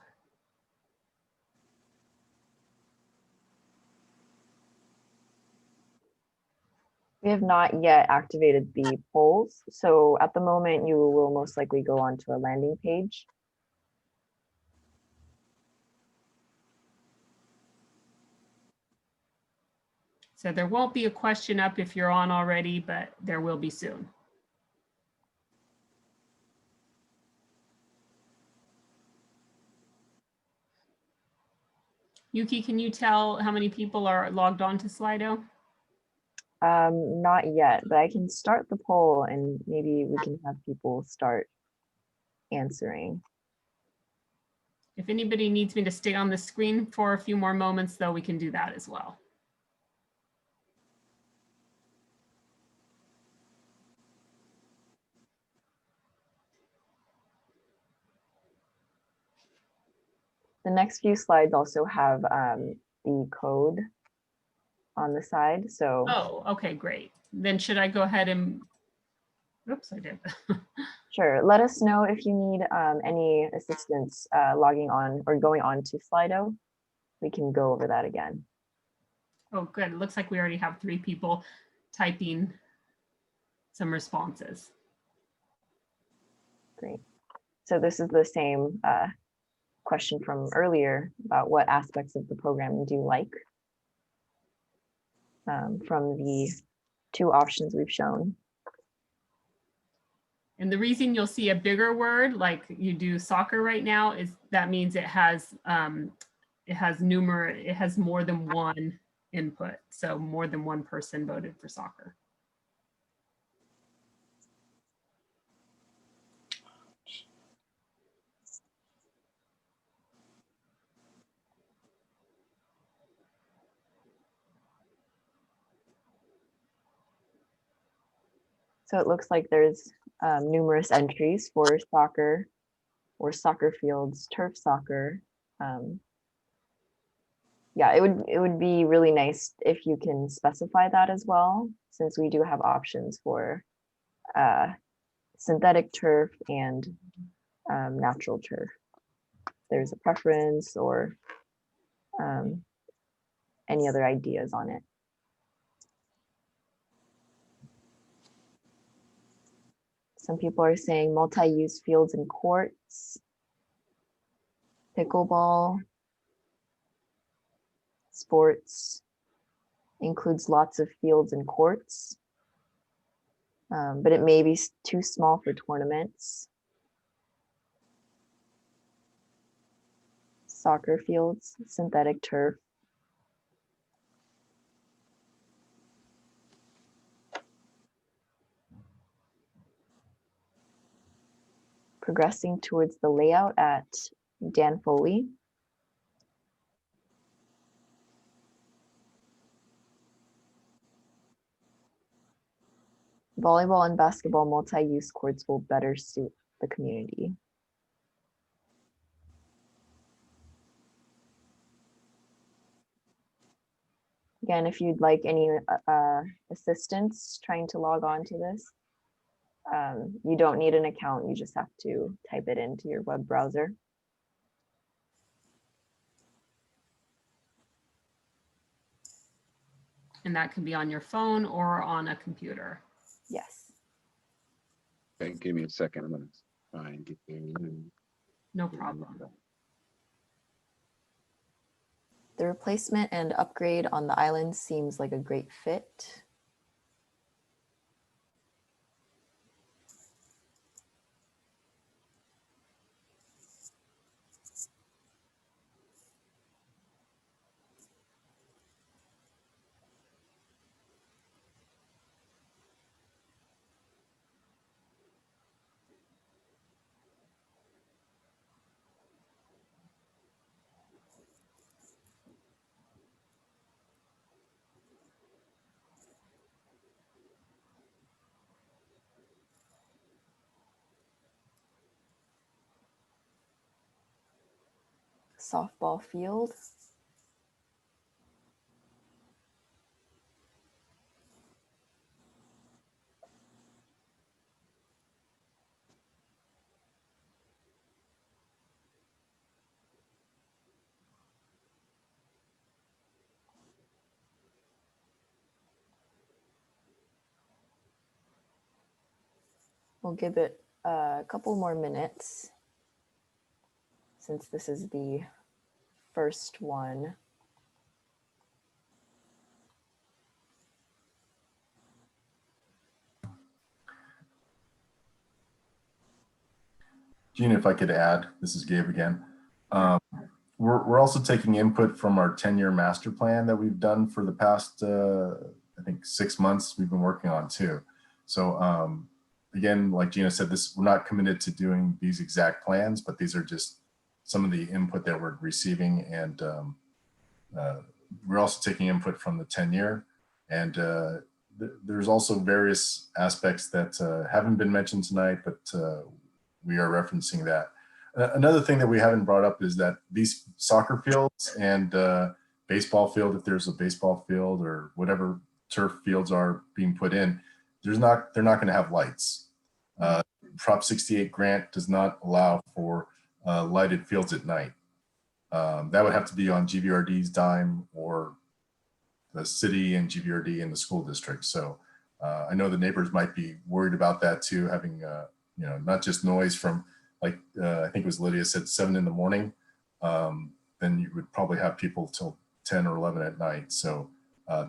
We have not yet activated the polls. So at the moment, you will most likely go onto a landing page. So there won't be a question up if you're on already, but there will be soon. Yuki, can you tell how many people are logged on to Slido? Not yet, but I can start the poll and maybe we can have people start answering. If anybody needs me to stay on the screen for a few more moments, though, we can do that as well. The next few slides also have the code on the side. So Oh, okay, great. Then should I go ahead and, oops, I did. sure, let us know if you need any assistance logging on or going on to Slido. We can go over that again. Oh, good. It looks like we already have 3 people typing some responses. Great. So this is the same question from earlier about what aspects of the program do you like from the 2 options we've shown. And the reason you'll see a bigger word like you do soccer right now is that means it has more than one input. So more than one person voted for soccer. So it looks like there's numerous entries for soccer or soccer fields, turf soccer. Yeah, it would be really nice if you can specify that as well, since we do have options for synthetic turf and natural turf. There's a preference or any other ideas on it. Some people are saying multi-use fields and courts, pickleball, sports, includes lots of fields and courts, but it may be too small for tournaments. Soccer fields, synthetic turf. Progressing towards the layout at Dan Foley. Volleyball and basketball multi-use courts will better suit the community. Again, if you'd like any assistance trying to log on to this, you don't need an account, you just have to type it into your web browser. And that can be on your phone or on a computer. Yes. Okay, give me a second. I'm gonna try and get there. No problem. The replacement and upgrade on the island seems like a great fit. Softball field. We'll give it a couple more minutes since this is the first one. Gina, if I could add, this is Gabe again. we're also taking input from our 10-year master plan that we've done for the past, I think 6 months we've been working on too. So again, like Gina said, we're not committed to doing these exact plans, but these are just some of the input that we're receiving. And we're also taking input from the 10-year. And there's also various aspects that haven't been mentioned tonight, but we are referencing that. Another thing that we haven't brought up is that these soccer fields and baseball field, if there's a baseball field or whatever turf fields are being put in, they're not going to have lights. Prop 68 grant does not allow for lighted fields at night. That would have to be on GVRD's dime or the city and GVRD and the school district. So I know the neighbors might be worried about that too, having not just noise from, like I think it was Lydia said, 7 in the morning, then you would probably have people till 10 or 11 at night. So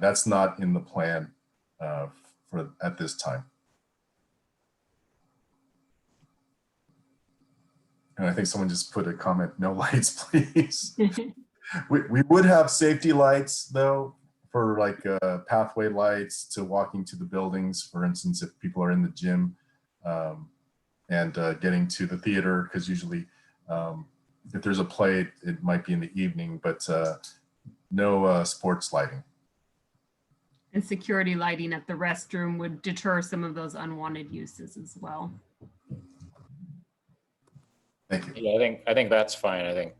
that's not in the plan at this time. And I think someone just put a comment, no lights, please. we would have safety lights though, for like pathway lights to walking to the buildings, for instance, if people are in the gym and getting to the theater, because usually if there's a play, it might be in the evening, but no sports lighting. And security lighting at the restroom would deter some of those unwanted uses as well. Thank you. Yeah, I think that's fine. I think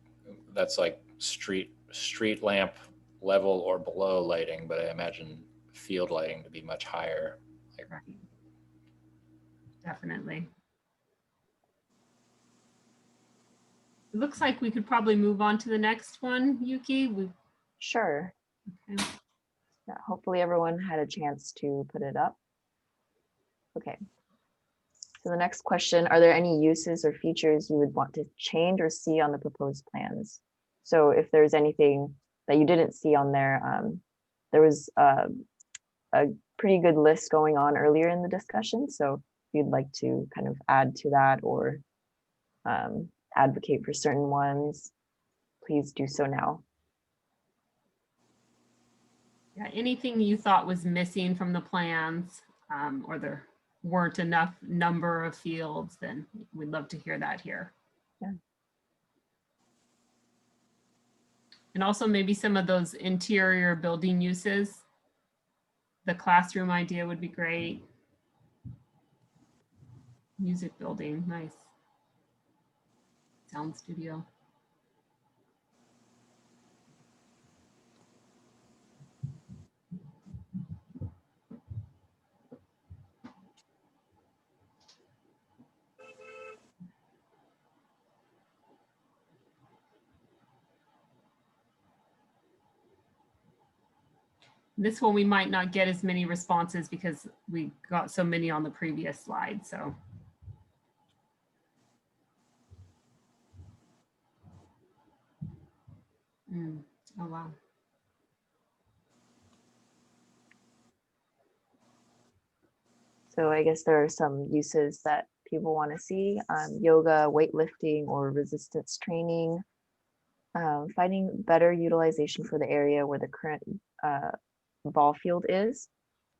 that's like street lamp level or below lighting, but I imagine field lighting to be much higher. Right. Definitely. It looks like we could probably move on to the next one, Yuki. Sure. Okay. Yeah, hopefully everyone had a chance to put it up. Okay. So the next question, are there any uses or features you would want to change or see on the proposed plans? So if there's anything that you didn't see on there, there was a pretty good list going on earlier in the discussion. So if you'd like to kind of add to that or advocate for certain ones, please do so now. Yeah, anything you thought was missing from the plans or there weren't enough number of fields, then we'd love to hear that here. Yeah. And also maybe some of those interior building uses. The classroom idea would be great. Music building, nice. Sound studio. This one we might not get as many responses because we got so many on the previous slide, so. Oh, wow. So I guess there are some uses that people want to see, yoga, weightlifting, or resistance training, finding better utilization for the area where the current ball field is.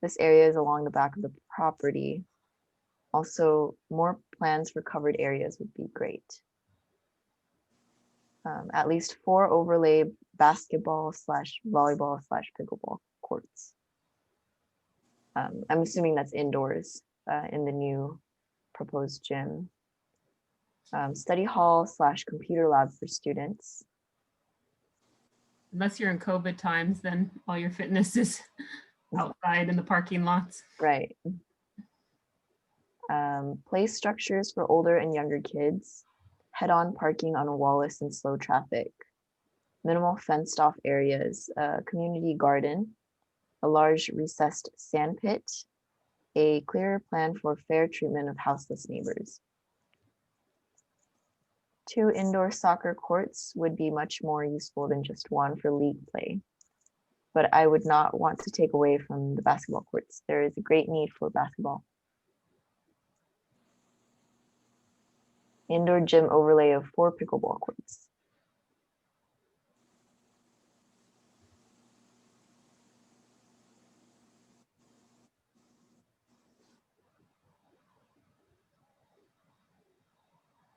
This area is along the back of the property. Also, more plans for covered areas would be great. At least 4 overlay basketball/volleyball/pickleball courts. I'm assuming that's indoors in the new proposed gym. Study hall/computer lab for students. Unless you're in COVID times, then all your fitness is outside in the parking lots. Right. Play structures for older and younger kids. Head-on parking on Wallace and slow traffic. Minimal fenced off areas. Community garden. A large recessed sand pit. A clearer plan for fair treatment of houseless neighbors. 2 indoor soccer courts would be much more useful than just one for league play. But I would not want to take away from the basketball courts. There is a great need for basketball. Indoor gym overlay of 4 pickleball courts.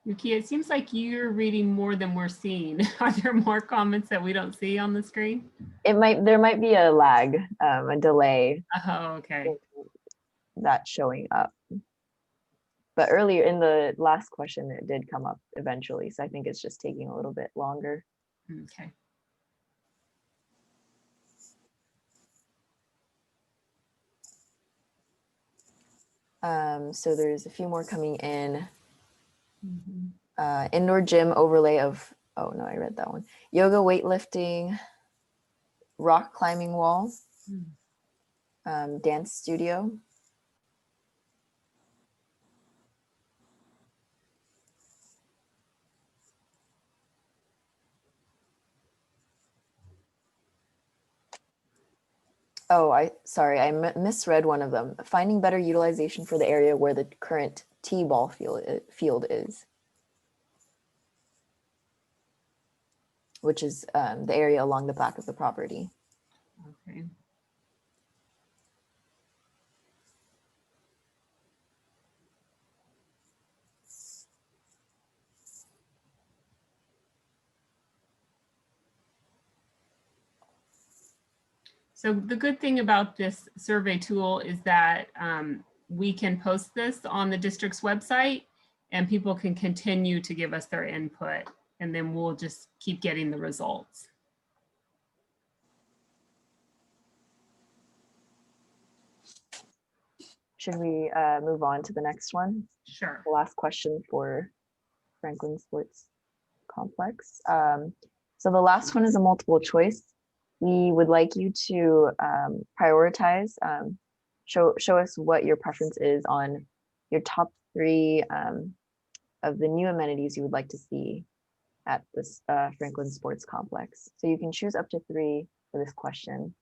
Yuki, it seems like you're reading more than we're seeing. Are there more comments that we don't see on the screen? There might be a lag, a delay Oh, okay. that's showing up. But earlier in the last question, it did come up eventually. So I think it's just taking a little bit longer. Okay. So there's a few more coming in. Mhm. Indoor gym overlay of, oh no, I read that one. Yoga, weightlifting, rock climbing wall, dance studio. Oh, sorry, I misread one of them. Finding better utilization for the area where the current T-ball field is, which is the area along the back of the property. Okay. So the good thing about this survey tool is that we can post this on the district's website and people can continue to give us their input, and then we'll just keep getting the results. Should we move on to the next one? Sure. The last question for Franklin Sports Complex. So the last one is a multiple choice. We would like you to prioritize, show us what your preference is on your top 3 of the new amenities you would like to see at this Franklin Sports Complex. So you can choose up to 3 for this question.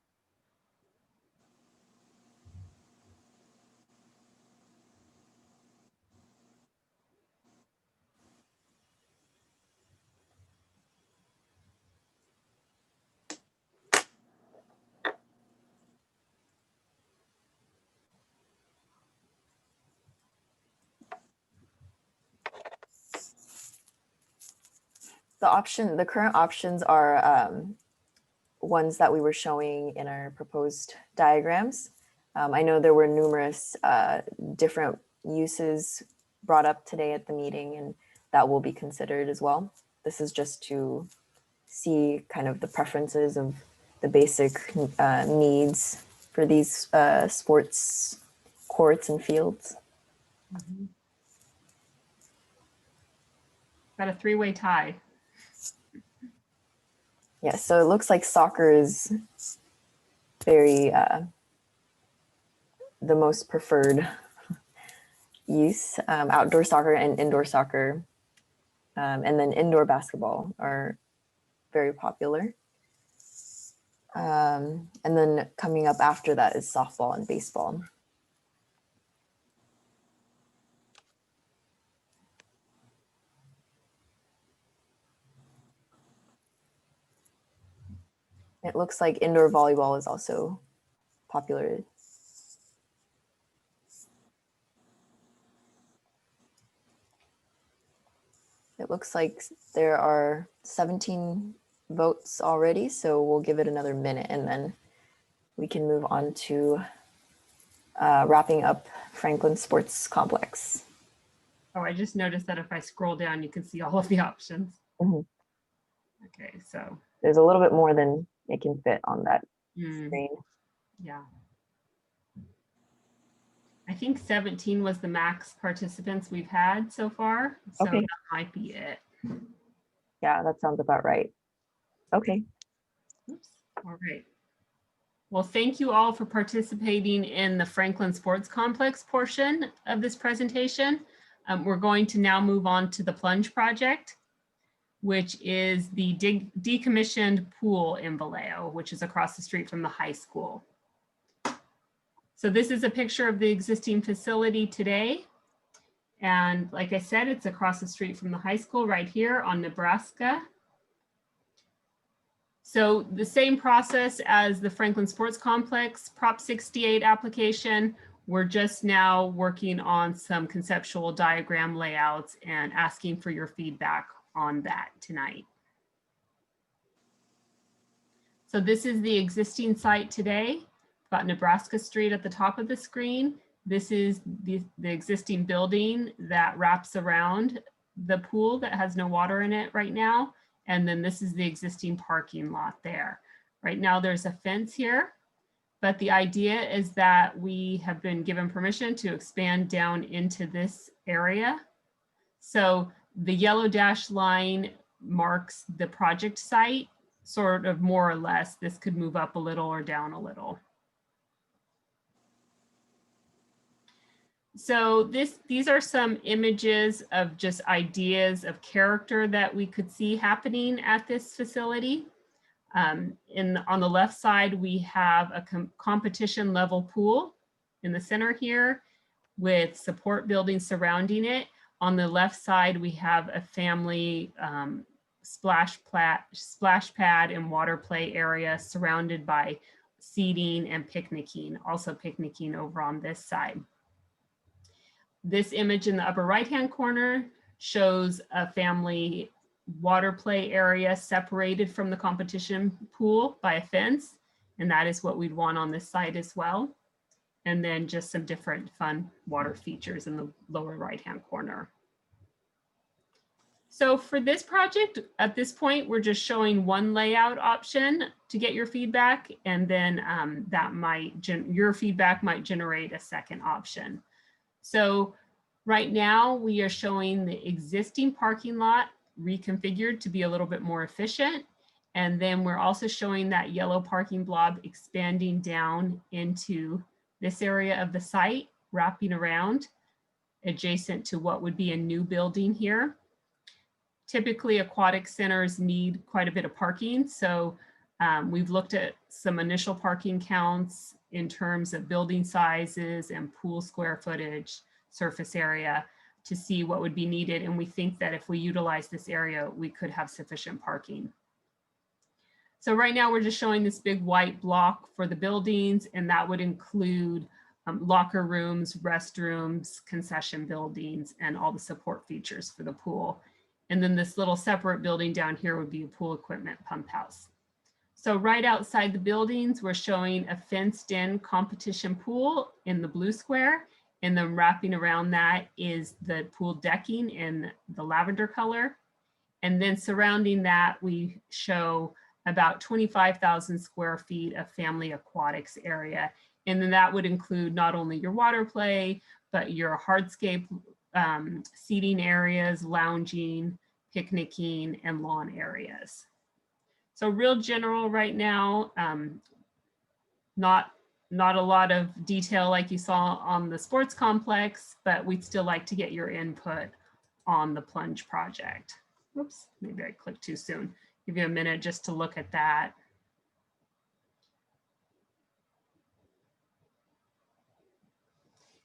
The current options are ones that we were showing in our proposed diagrams. I know there were numerous different uses brought up today at the meeting, and that will be considered as well. This is just to see kind of the preferences of the basic needs for these sports courts and fields. Got a 3-way tie. Yeah, so it looks like soccer is very the most preferred use. Outdoor soccer and indoor soccer, and then indoor basketball are very popular. And then coming up after that is softball and baseball. It looks like indoor volleyball is also popular. It looks like there are 17 votes already, so we'll give it another minute and then we can move on to wrapping up Franklin Sports Complex. Oh, I just noticed that if I scroll down, you can see all of the options. Mhm. Okay, so. There's a little bit more than it can fit on that screen. Yeah. I think 17 was the max participants we've had so far. So Okay. that might be it. Yeah, that sounds about right. Okay. Oops. All right. Well, thank you all for participating in the Franklin Sports Complex portion of this presentation. We're going to now move on to the Plunge project, which is the decommissioned pool in Vallejo, which is across the street from the high school. So this is a picture of the existing facility today. And like I said, it's across the street from the high school right here on Nebraska. So the same process as the Franklin Sports Complex Prop 68 application, We're just now working on some conceptual diagram layouts and asking for your feedback on that tonight. So this is the existing site today. Got Nebraska Street at the top of the screen. This is the existing building that wraps around the pool that has no water in it right now. And then this is the existing parking lot there. Right now there's a fence here, but the idea is that we have been given permission to expand down into this area. So the yellow dashed line marks the project site, sort of more or less. This could move up a little or down a little. So these are some images of just ideas of character that we could see happening at this facility. On the left side, we have a competition level pool in the center here with support buildings surrounding it. On the left side, we have a family splash pad and water play area surrounded by seating and picnicking, also picnicking over on this side. This image in the upper right-hand corner shows a family water play area separated from the competition pool by a fence. And that is what we'd want on this side as well. And then just some different fun water features in the lower right-hand corner. So for this project, at this point, we're just showing one layout option to get your feedback. And then your feedback might generate a second option. So right now we are showing the existing parking lot reconfigured to be a little bit more efficient. And then we're also showing that yellow parking blob expanding down into this area of the site, wrapping around adjacent to what would be a new building here. Typically aquatic centers need quite a bit of parking. So we've looked at some initial parking counts in terms of building sizes and pool square footage, surface area to see what would be needed. And we think that if we utilize this area, we could have sufficient parking. So right now we're just showing this big white block for the buildings, and that would include locker rooms, restrooms, concession buildings, and all the support features for the pool. And then this little separate building down here would be a pool equipment pump house. So right outside the buildings, we're showing a fenced in competition pool in the blue square. And then wrapping around that is the pool decking in the lavender color. And then surrounding that, we show about 25,000 square feet of family aquatics area. And then that would include not only your water play, but your hardscape seating areas, lounging, picnicking, and lawn areas. So real general right now, not a lot of detail like you saw on the sports complex, but we'd still like to get your input on the Plunge project. Whoops, maybe I clicked too soon. Give you a minute just to look at that.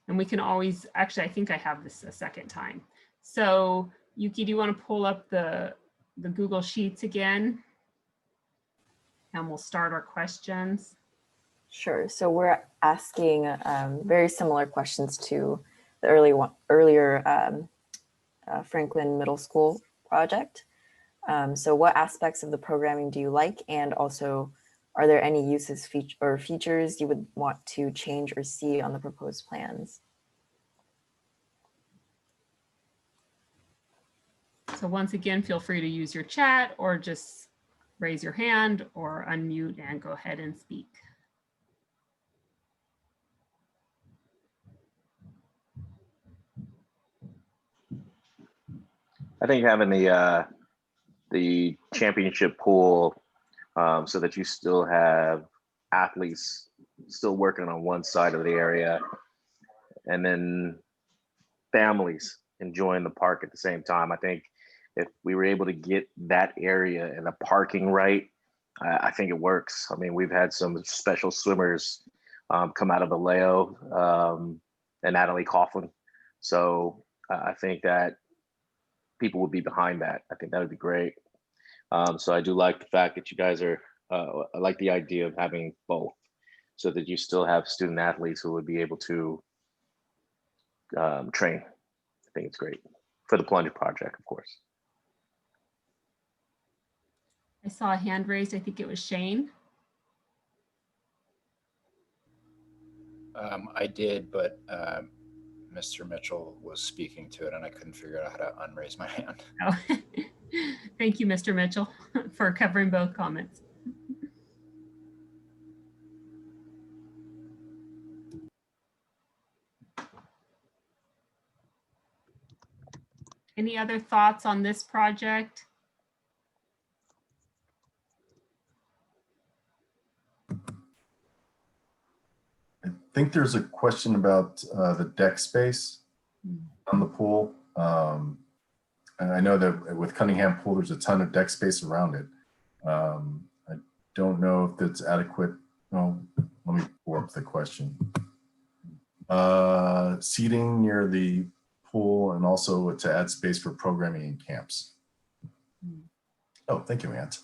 And we can always, actually, I think I have this a second time. So Yuki, do you want to pull up the Google Sheets again? And we'll start our questions. Sure. So we're asking very similar questions to the earlier Franklin Middle School project. So what aspects of the programming do you like? And also, are there any uses or features you would want to change or see on the proposed plans? So once again, feel free to use your chat or just raise your hand or unmute and go ahead and speak. I think having the championship pool so that you still have athletes still working on one side of the area, and then families enjoying the park at the same time. I think if we were able to get that area and the parking right, I think it works. I mean, we've had some special swimmers come out of Vallejo and Natalie Coughlin. So I think that people would be behind that. I think that would be great. So I do like the fact that you guys are, I like the idea of having both so that you still have student athletes who would be able to train. I think it's great for the Plunge project, of course. I saw a hand raised. I think it was Shane. I did, but Mr. Mitchell was speaking to it and I couldn't figure out how to unraise my hand. Oh. Thank you, Mr. Mitchell, for covering both comments. Any other thoughts on this project? I think there's a question about the deck space on the pool. And I know that with Cunningham Pool, there's a ton of deck space around it. I don't know if that's adequate. No, let me pull up the question. Seating near the pool and also to add space for programming in camps. Oh, thank you, Ant.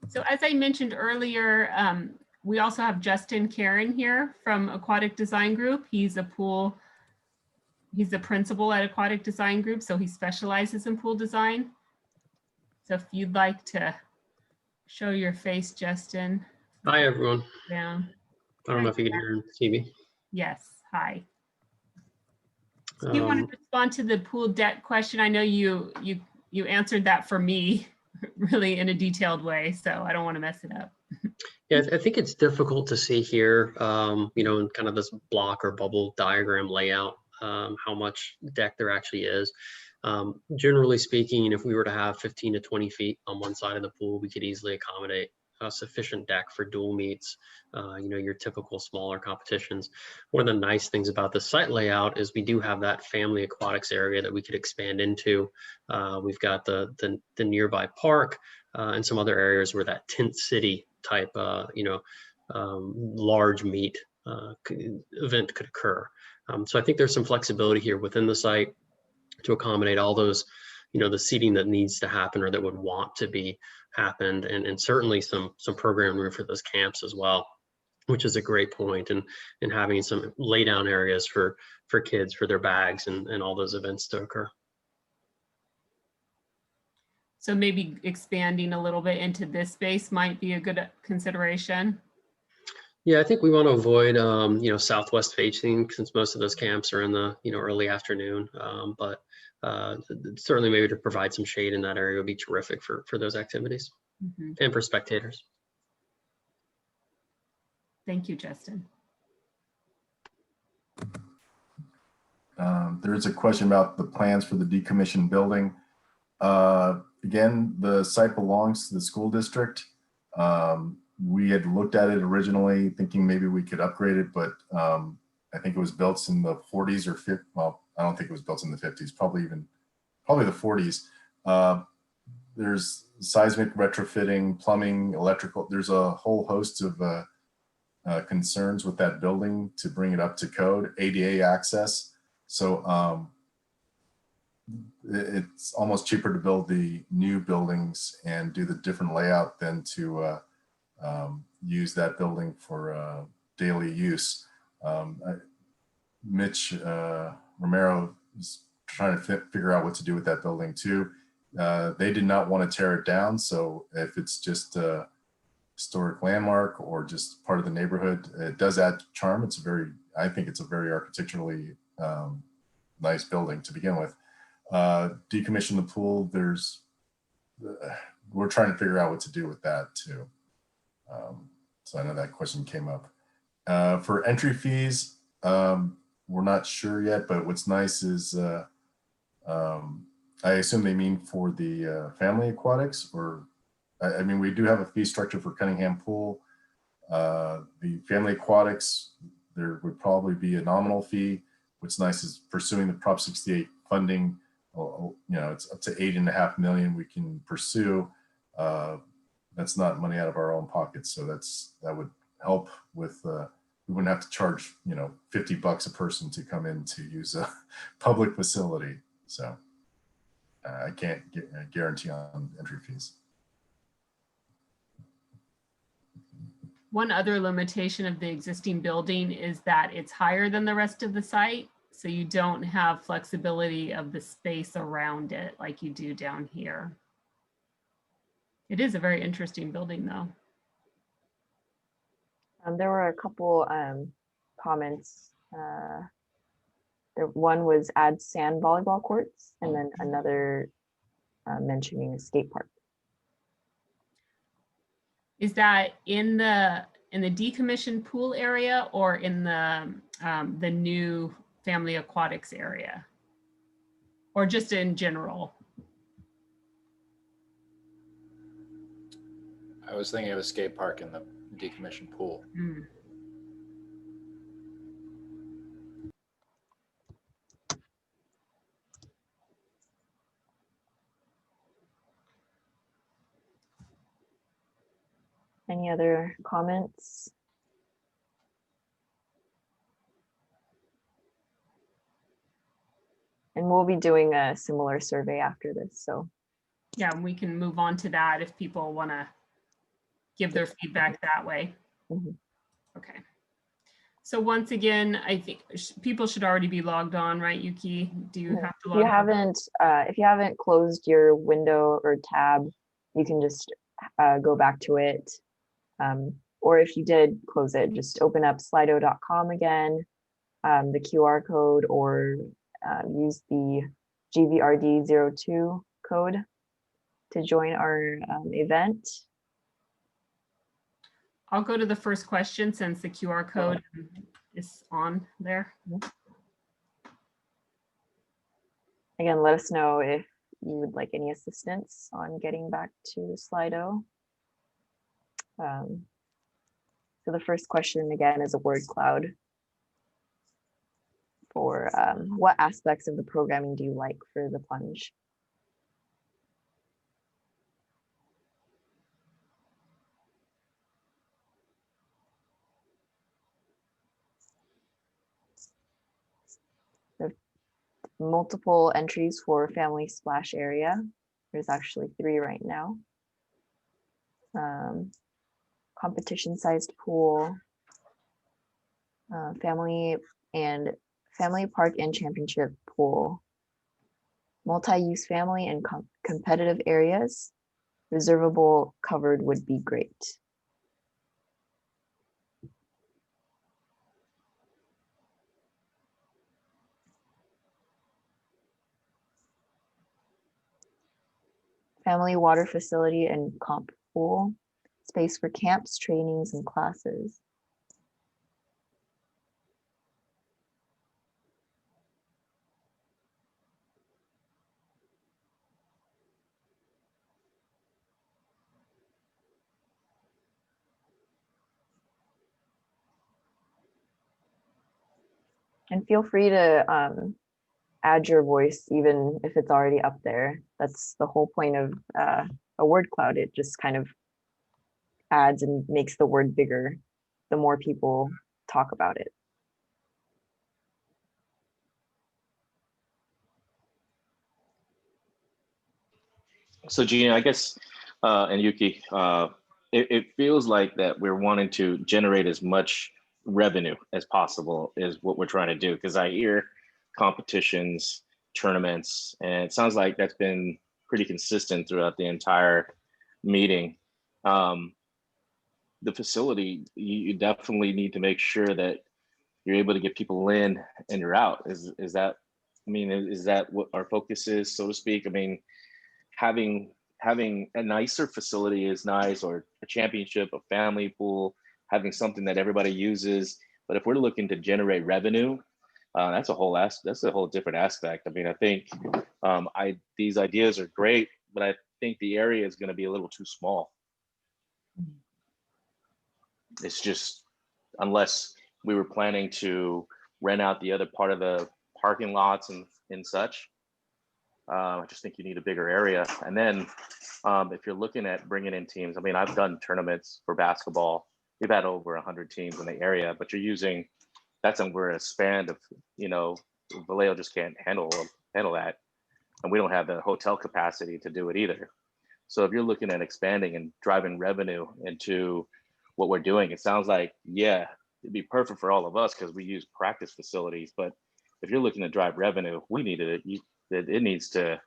So as I mentioned earlier, we also have Justin Karen here from Aquatic Design Group. He's the principal at Aquatic Design Group, so he specializes in pool design. So if you'd like to show your face, Justin. Hi, everyone. Down. I don't know if you can hear and see me. Yes, hi. Do you want to respond to the pool deck question? I know you answered that for me really in a detailed way, so I don't want to mess it up. Yeah, I think it's difficult to see here, you know, in kind of this block or bubble diagram layout, how much deck there actually is. Generally speaking, if we were to have 15 to 20 feet on one side of the pool, we could easily accommodate a sufficient deck for dual meets, you know, your typical smaller competitions. One of the nice things about the site layout is we do have that family aquatics area that we could expand into. We've got the nearby park and some other areas where that tent city type, you know, large meet event could occur. So I think there's some flexibility here within the site to accommodate all those, you know, the seating that needs to happen or that would want to be happened, and certainly some program room for those camps as well, which is a great point, and having some lay down areas for kids for their bags and all those events to occur. So maybe expanding a little bit into this space might be a good consideration. Yeah, I think we want to avoid, you know, southwest facing, since most of those camps are in the, you know, early afternoon. But certainly maybe to provide some shade in that area would be terrific for those activities and for spectators. Thank you, Justin. There's a question about the plans for the decommissioned building. Again, the site belongs to the school district. We had looked at it originally thinking maybe we could upgrade it, but I think it was built in the 40s or 50s. Well, I don't think it was built in the 50s, probably the 40s. There's seismic retrofitting, plumbing, electrical. There's a whole host of concerns with that building to bring it up to code, ADA access. So it's almost cheaper to build the new buildings and do the different layout than to use that building for daily use. Mitch Romero is trying to figure out what to do with that building too. They did not want to tear it down. So if it's just a historic landmark or just part of the neighborhood, it does add charm. I think it's a very architecturally nice building to begin with. Decommission the pool. We're trying to figure out what to do with that too. So I know that question came up. For entry fees, we're not sure yet, but what's nice is I assume they mean for the family aquatics, or I mean, we do have a fee structure for Cunningham Pool. The family aquatics, there would probably be a nominal fee. What's nice is pursuing the Prop 68 funding. You know, it's up to $8.5 million we can pursue. That's not money out of our own pockets, so that would help with. We wouldn't have to charge, you know, $50 a person to come in to use a public facility. So I can't guarantee on entry fees. One other limitation of the existing building is that it's higher than the rest of the site. So you don't have flexibility of the space around it like you do down here. It is a very interesting building though. There were a couple comments. One was add sand volleyball courts, and then another mentioning a skate park. Is that in the decommissioned pool area or in the new family aquatics area? Or just in general? I was thinking of a skate park in the decommissioned pool. Mm. Any other comments? And we'll be doing a similar survey after this, so. Yeah, we can move on to that if people want to give their feedback that way. Mhm. Okay. So once again, I think people should already be logged on, right, Yuki? Do you have to log on? If you haven't closed your window or tab, you can just go back to it. Or if you did close it, just open up slido.com again, the QR code, or use the GVRD02 code to join our event. I'll go to the first question since the QR code is on there. Again, let us know if you would like any assistance on getting back to Slido. So the first question again is a word cloud for what aspects of the programming do you like for the Plunge? Multiple entries for family splash area. There's actually 3 right now. Competition sized pool, family park and championship pool, multi-use family and competitive areas. Reservable covered would be great. Family water facility and comp pool, space for camps, trainings, and classes. And feel free to add your voice, even if it's already up there. That's the whole point of a word cloud. It just kind of adds and makes the word bigger the more people talk about it. So Gina, I guess, and Yuki, it feels like that we're wanting to generate as much revenue as possible is what we're trying to do. Because I hear competitions, tournaments, and it sounds like that's been pretty consistent throughout the entire meeting. The facility, you definitely need to make sure that you're able to get people in and you're out. Is that, I mean, is that what our focus is, so to speak? I mean, having a nicer facility is nice, or a championship, a family pool, having something that everybody uses. But if we're looking to generate revenue, that's a whole different aspect. I mean, I think these ideas are great, but I think the area is going to be a little too small. It's just, unless we were planning to rent out the other part of the parking lots and such. I just think you need a bigger area. And then if you're looking at bringing in teams, I mean, I've done tournaments for basketball. We've had over 100 teams in the area, but you're using, that's over a span of, Vallejo just can't handle that. And we don't have the hotel capacity to do it either. So if you're looking at expanding and driving revenue into what we're doing. It sounds like, yeah, it'd be perfect for all of us because we use practice facilities. But if you're looking to drive revenue, we need it. It needs to.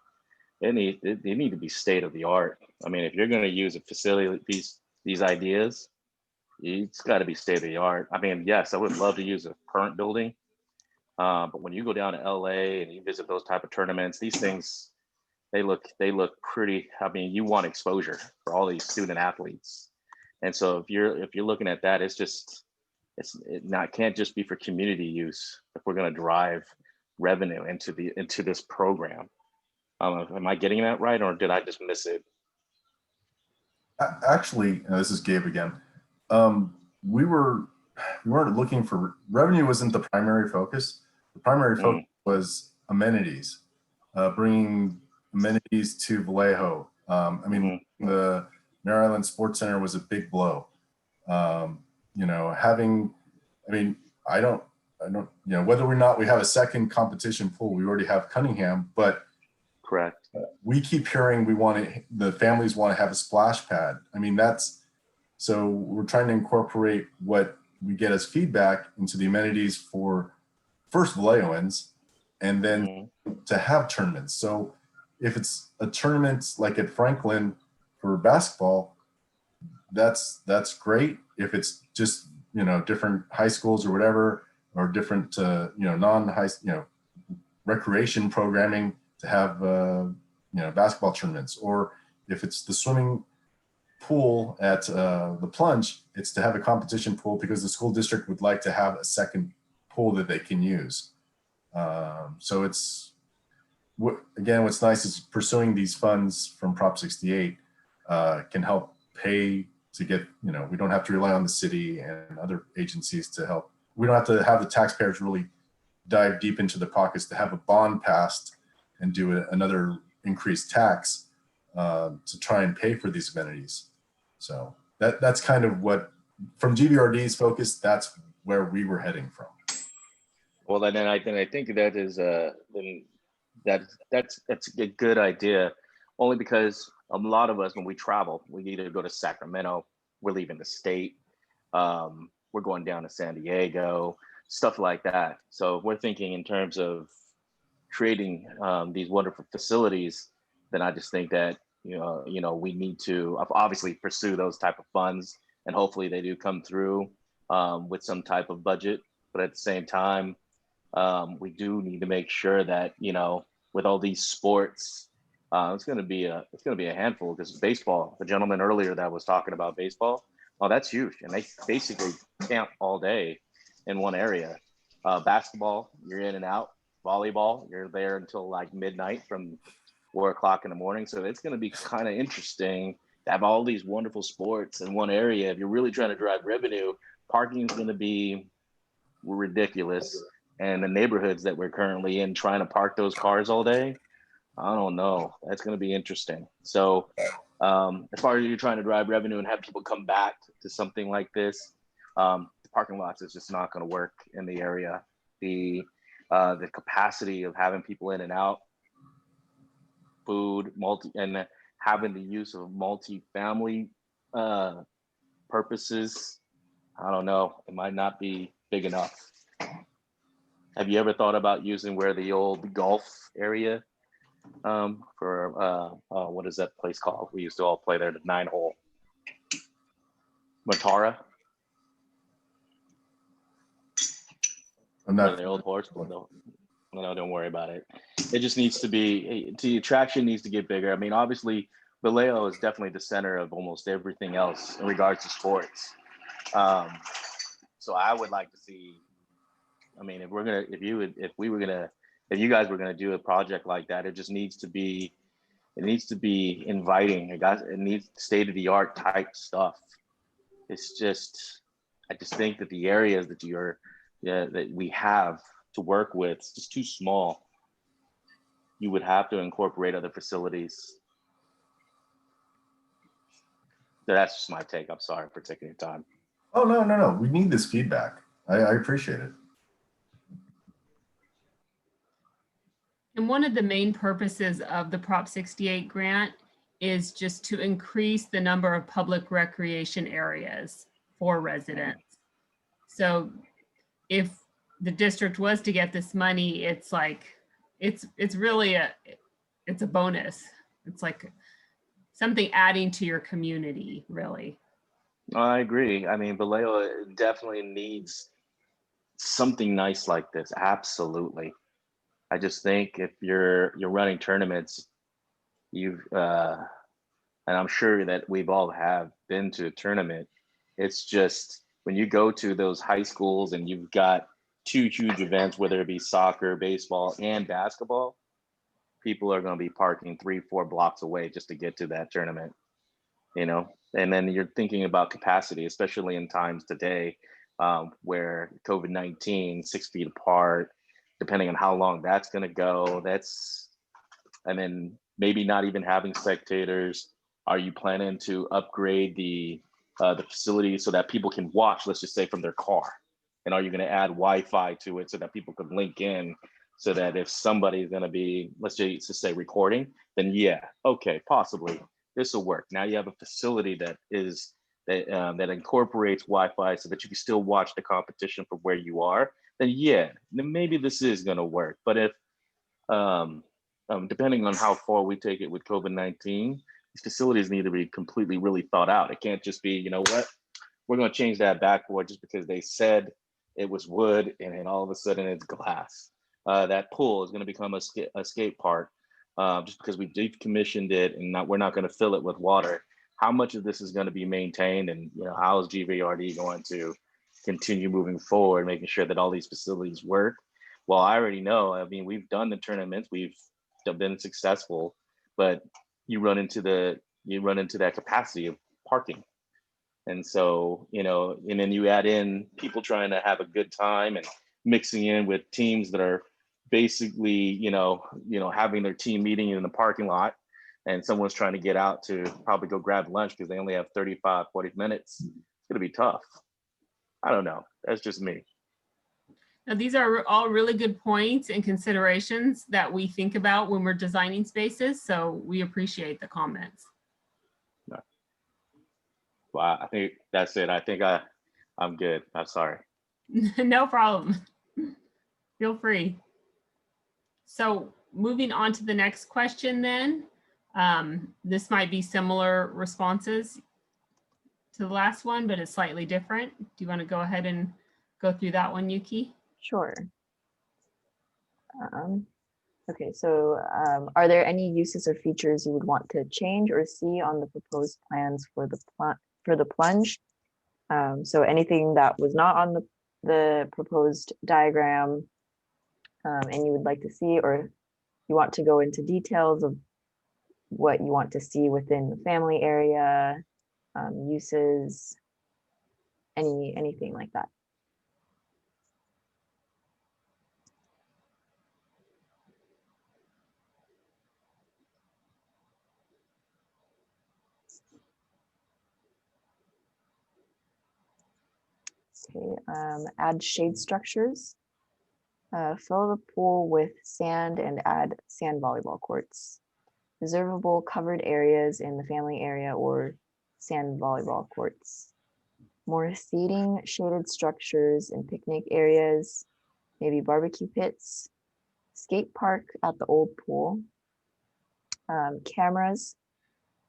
They need to be state of the art. I mean, if you're going to use a facility, these ideas, it's got to be state of the art. I mean, yes, I would love to use a current building, but when you go down to LA and you visit those type of tournaments, these things they look pretty. I mean, you want exposure for all these student athletes, and so if you're looking at that, can't just be for community use if we're going to drive revenue into this program. Am I getting that right, or did I just miss it? Actually, this is Gabe again. We weren't looking for revenue. Wasn't the primary focus. The primary focus was amenities, bringing amenities to Vallejo. I mean, the Mare Island Sports Center was a big blow. You know, I don't, you know, whether or not we have a second competition pool, we already have Cunningham, but correct. We keep hearing the families want to have a splash pad. I mean, so we're trying to incorporate what we get as feedback into the amenities for first Vallejoans, and then to have tournaments. So if it's a tournament like at Franklin for basketball, that's great. If it's just, you know, different high schools or whatever, or different, you know, non-high, you know, recreation programming to have, you know, basketball tournaments, or if it's the swimming pool at the Plunge, it's to have a competition pool because the school district would like to have a second pool that they can use. So again, what's nice is pursuing these funds from Prop 68 can help pay to get, you know, we don't have to rely on the city and other agencies to help. We don't have to have the taxpayers really dive deep into the pockets to have a bond passed and do another increased tax to try and pay for these amenities. So that's kind of what, from GVRD's focus, that's where we were heading from. Well, then I think that is that's a good idea, only because a lot of us, when we travel, we either go to Sacramento, we're leaving the state, we're going down to San Diego, stuff like that. So if we're thinking in terms of creating these wonderful facilities, then I just think that you know we need to obviously pursue those type of funds, and hopefully they do come through with some type of budget. But at the same time, we do need to make sure that, you know, with all these sports, it's going to be a handful, because baseball, the gentleman earlier that was talking about baseball, oh, that's huge, and they basically camp all day in one area. Basketball, you're in and out. Volleyball, you're there until like midnight from 4 o'clock in the morning. So it's going to be kind of interesting to have all these wonderful sports in one area. If you're really trying to drive revenue, parking is going to be ridiculous. And the neighborhoods that we're currently in, trying to park those cars all day, I don't know. That's going to be interesting. So as far as you're trying to drive revenue and have people come back to something like this, the parking lots is just not going to work in the area. The capacity of having people in and out, food, and having the use of multi-family purposes, I don't know. It might not be big enough. Have you ever thought about using where the old golf area for what is that place called? We used to all play there, the 9-hole. Matara. I'm not the old horse. No, don't worry about it. It just needs to be, the attraction needs to get bigger. I mean, obviously, Vallejo is definitely the center of almost everything else in regards to sports. So I would like to see, I mean, if you guys were gonna do a project like that, it just needs to be, inviting. It needs state of the art type stuff. It's just, I just think that the areas that that we have to work with is just too small. You would have to incorporate other facilities. That's just my take. I'm sorry for taking your time. Oh, no. We need this feedback. I appreciate it. And one of the main purposes of the Prop 68 grant is just to increase the number of public recreation areas. for residents. So if the district was to get this money, it's like, it's really it's a bonus. It's like something adding to your community, really. I agree. I mean, Vallejo definitely needs something nice like this. Absolutely. I just think if you're running tournaments, you've and I'm sure that we've all have been to a tournament. It's just when you go to those high schools and you've got two huge events, whether it be soccer, baseball, and basketball, people are going to be parking 3-4 blocks away just to get to that tournament, you know? And then you're thinking about capacity, especially in times today where COVID-19, 6 feet apart, depending on how long that's going to go, and then maybe not even having spectators. Are you planning to upgrade the facility so that people can watch, let's just say from their car? And are you going to add Wi-Fi to it so that people could link in so that if somebody's going to be, let's just say recording, then yeah, okay, possibly this will work. Now you have a facility that incorporates Wi-Fi so that you can still watch the competition from where you are, then yeah, then maybe this is going to work. But if depending on how far we take it with COVID-19, these facilities need to be completely really thought out. It can't just be, you know what, we're going to change that backboard just because they said it was wood and then all of a sudden it's glass. That pool is going to become a skate park just because we decommissioned it and we're not going to fill it with water. How much of this is going to be maintained, and you know, how is GVRD going to continue moving forward, making sure that all these facilities work? Well, I already know. I mean, we've done the tournaments, we've been successful, but you run into that capacity of parking. And so, you know, and then you add in people trying to have a good time and mixing in with teams that are basically, you know, having their team meeting in the parking lot, and someone's trying to get out to probably go grab lunch because they only have 35, 40 minutes. It's going to be tough. I don't know. That's just me. Now, these are all really good points and considerations that we think about when we're designing spaces. So we appreciate the comments. Well, I think that's it. I think I'm good. I'm sorry. No problem. Feel free. So moving on to the next question then. This might be similar responses to the last one, but it's slightly different. Do you want to go ahead and go through that one, Yuki? Sure. Okay, so are there any uses or features you would want to change or see on the proposed plans for the plunge? So anything that was not on the proposed diagram and you would like to see, or you want to go into details of what you want to see within the family area, uses, anything like that. Okay, add shade structures. Fill the pool with sand and add sand volleyball courts. Reservable covered areas in the family area or sand volleyball courts. More seating, shaded structures and picnic areas, maybe barbecue pits, skate park at the old pool. Cameras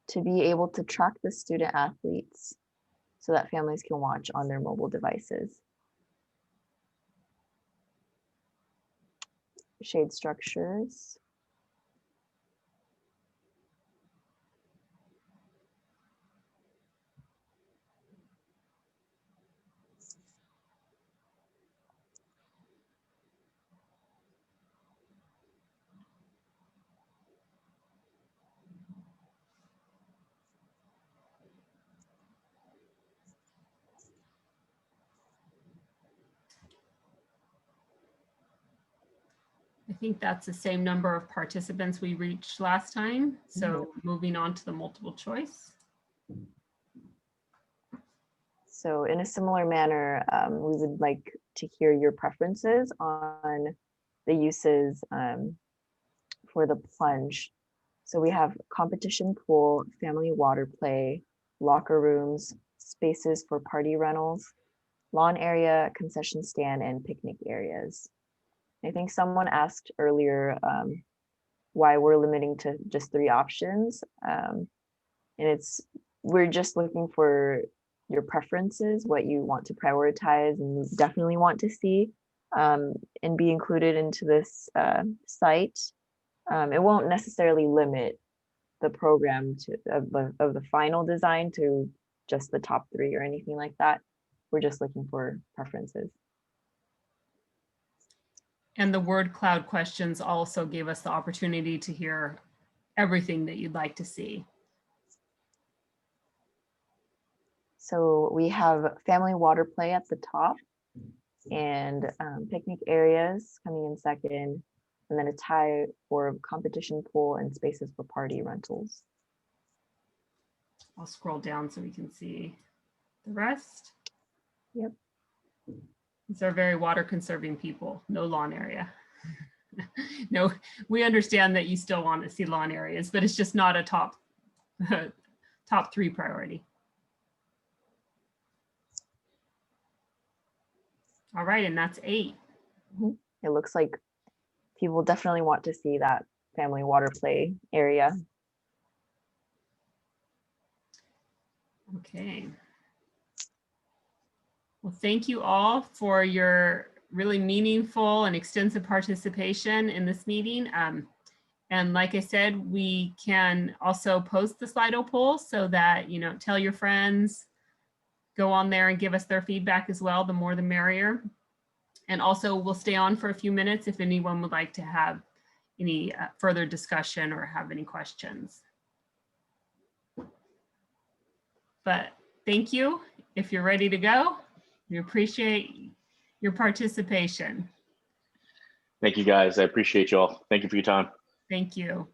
to be able to track the student athletes so that families can watch on their mobile devices. Shade structures. I think that's the same number of participants we reached last time. So moving on to the multiple choice. So in a similar manner, we would like to hear your preferences on the uses for the plunge. So we have competition pool, family water play, locker rooms, spaces for party rentals, lawn area, concession stand, and picnic areas. I think someone asked earlier why we're limiting to just 3 options. And we're just looking for your preferences, what you want to prioritize and definitely want to see and be included into this site. It won't necessarily limit the program of the final design to just the top 3 or anything like that. We're just looking for preferences. And the word cloud questions also gave us the opportunity to hear everything that you'd like to see. So we have family water play at the top and picnic areas coming in second, and then a tie for competition pool and spaces for party rentals. I'll scroll down so we can see the rest. Yep. These are very water conserving people, no lawn area. No, we understand that you still want to see lawn areas, but it's just not a top 3 priority. All right, and that's 8. It looks like people definitely want to see that family water play area. Okay. Well, thank you all for your really meaningful and extensive participation in this meeting. And like I said, we can also post the Slido poll so that, you know, tell your friends, go on there and give us their feedback as well. The more the merrier. And also we'll stay on for a few minutes if anyone would like to have any further discussion or have any questions. But thank you. If you're ready to go, we appreciate your participation. Thank you guys. I appreciate y'all. Thank you for your time. Thank you.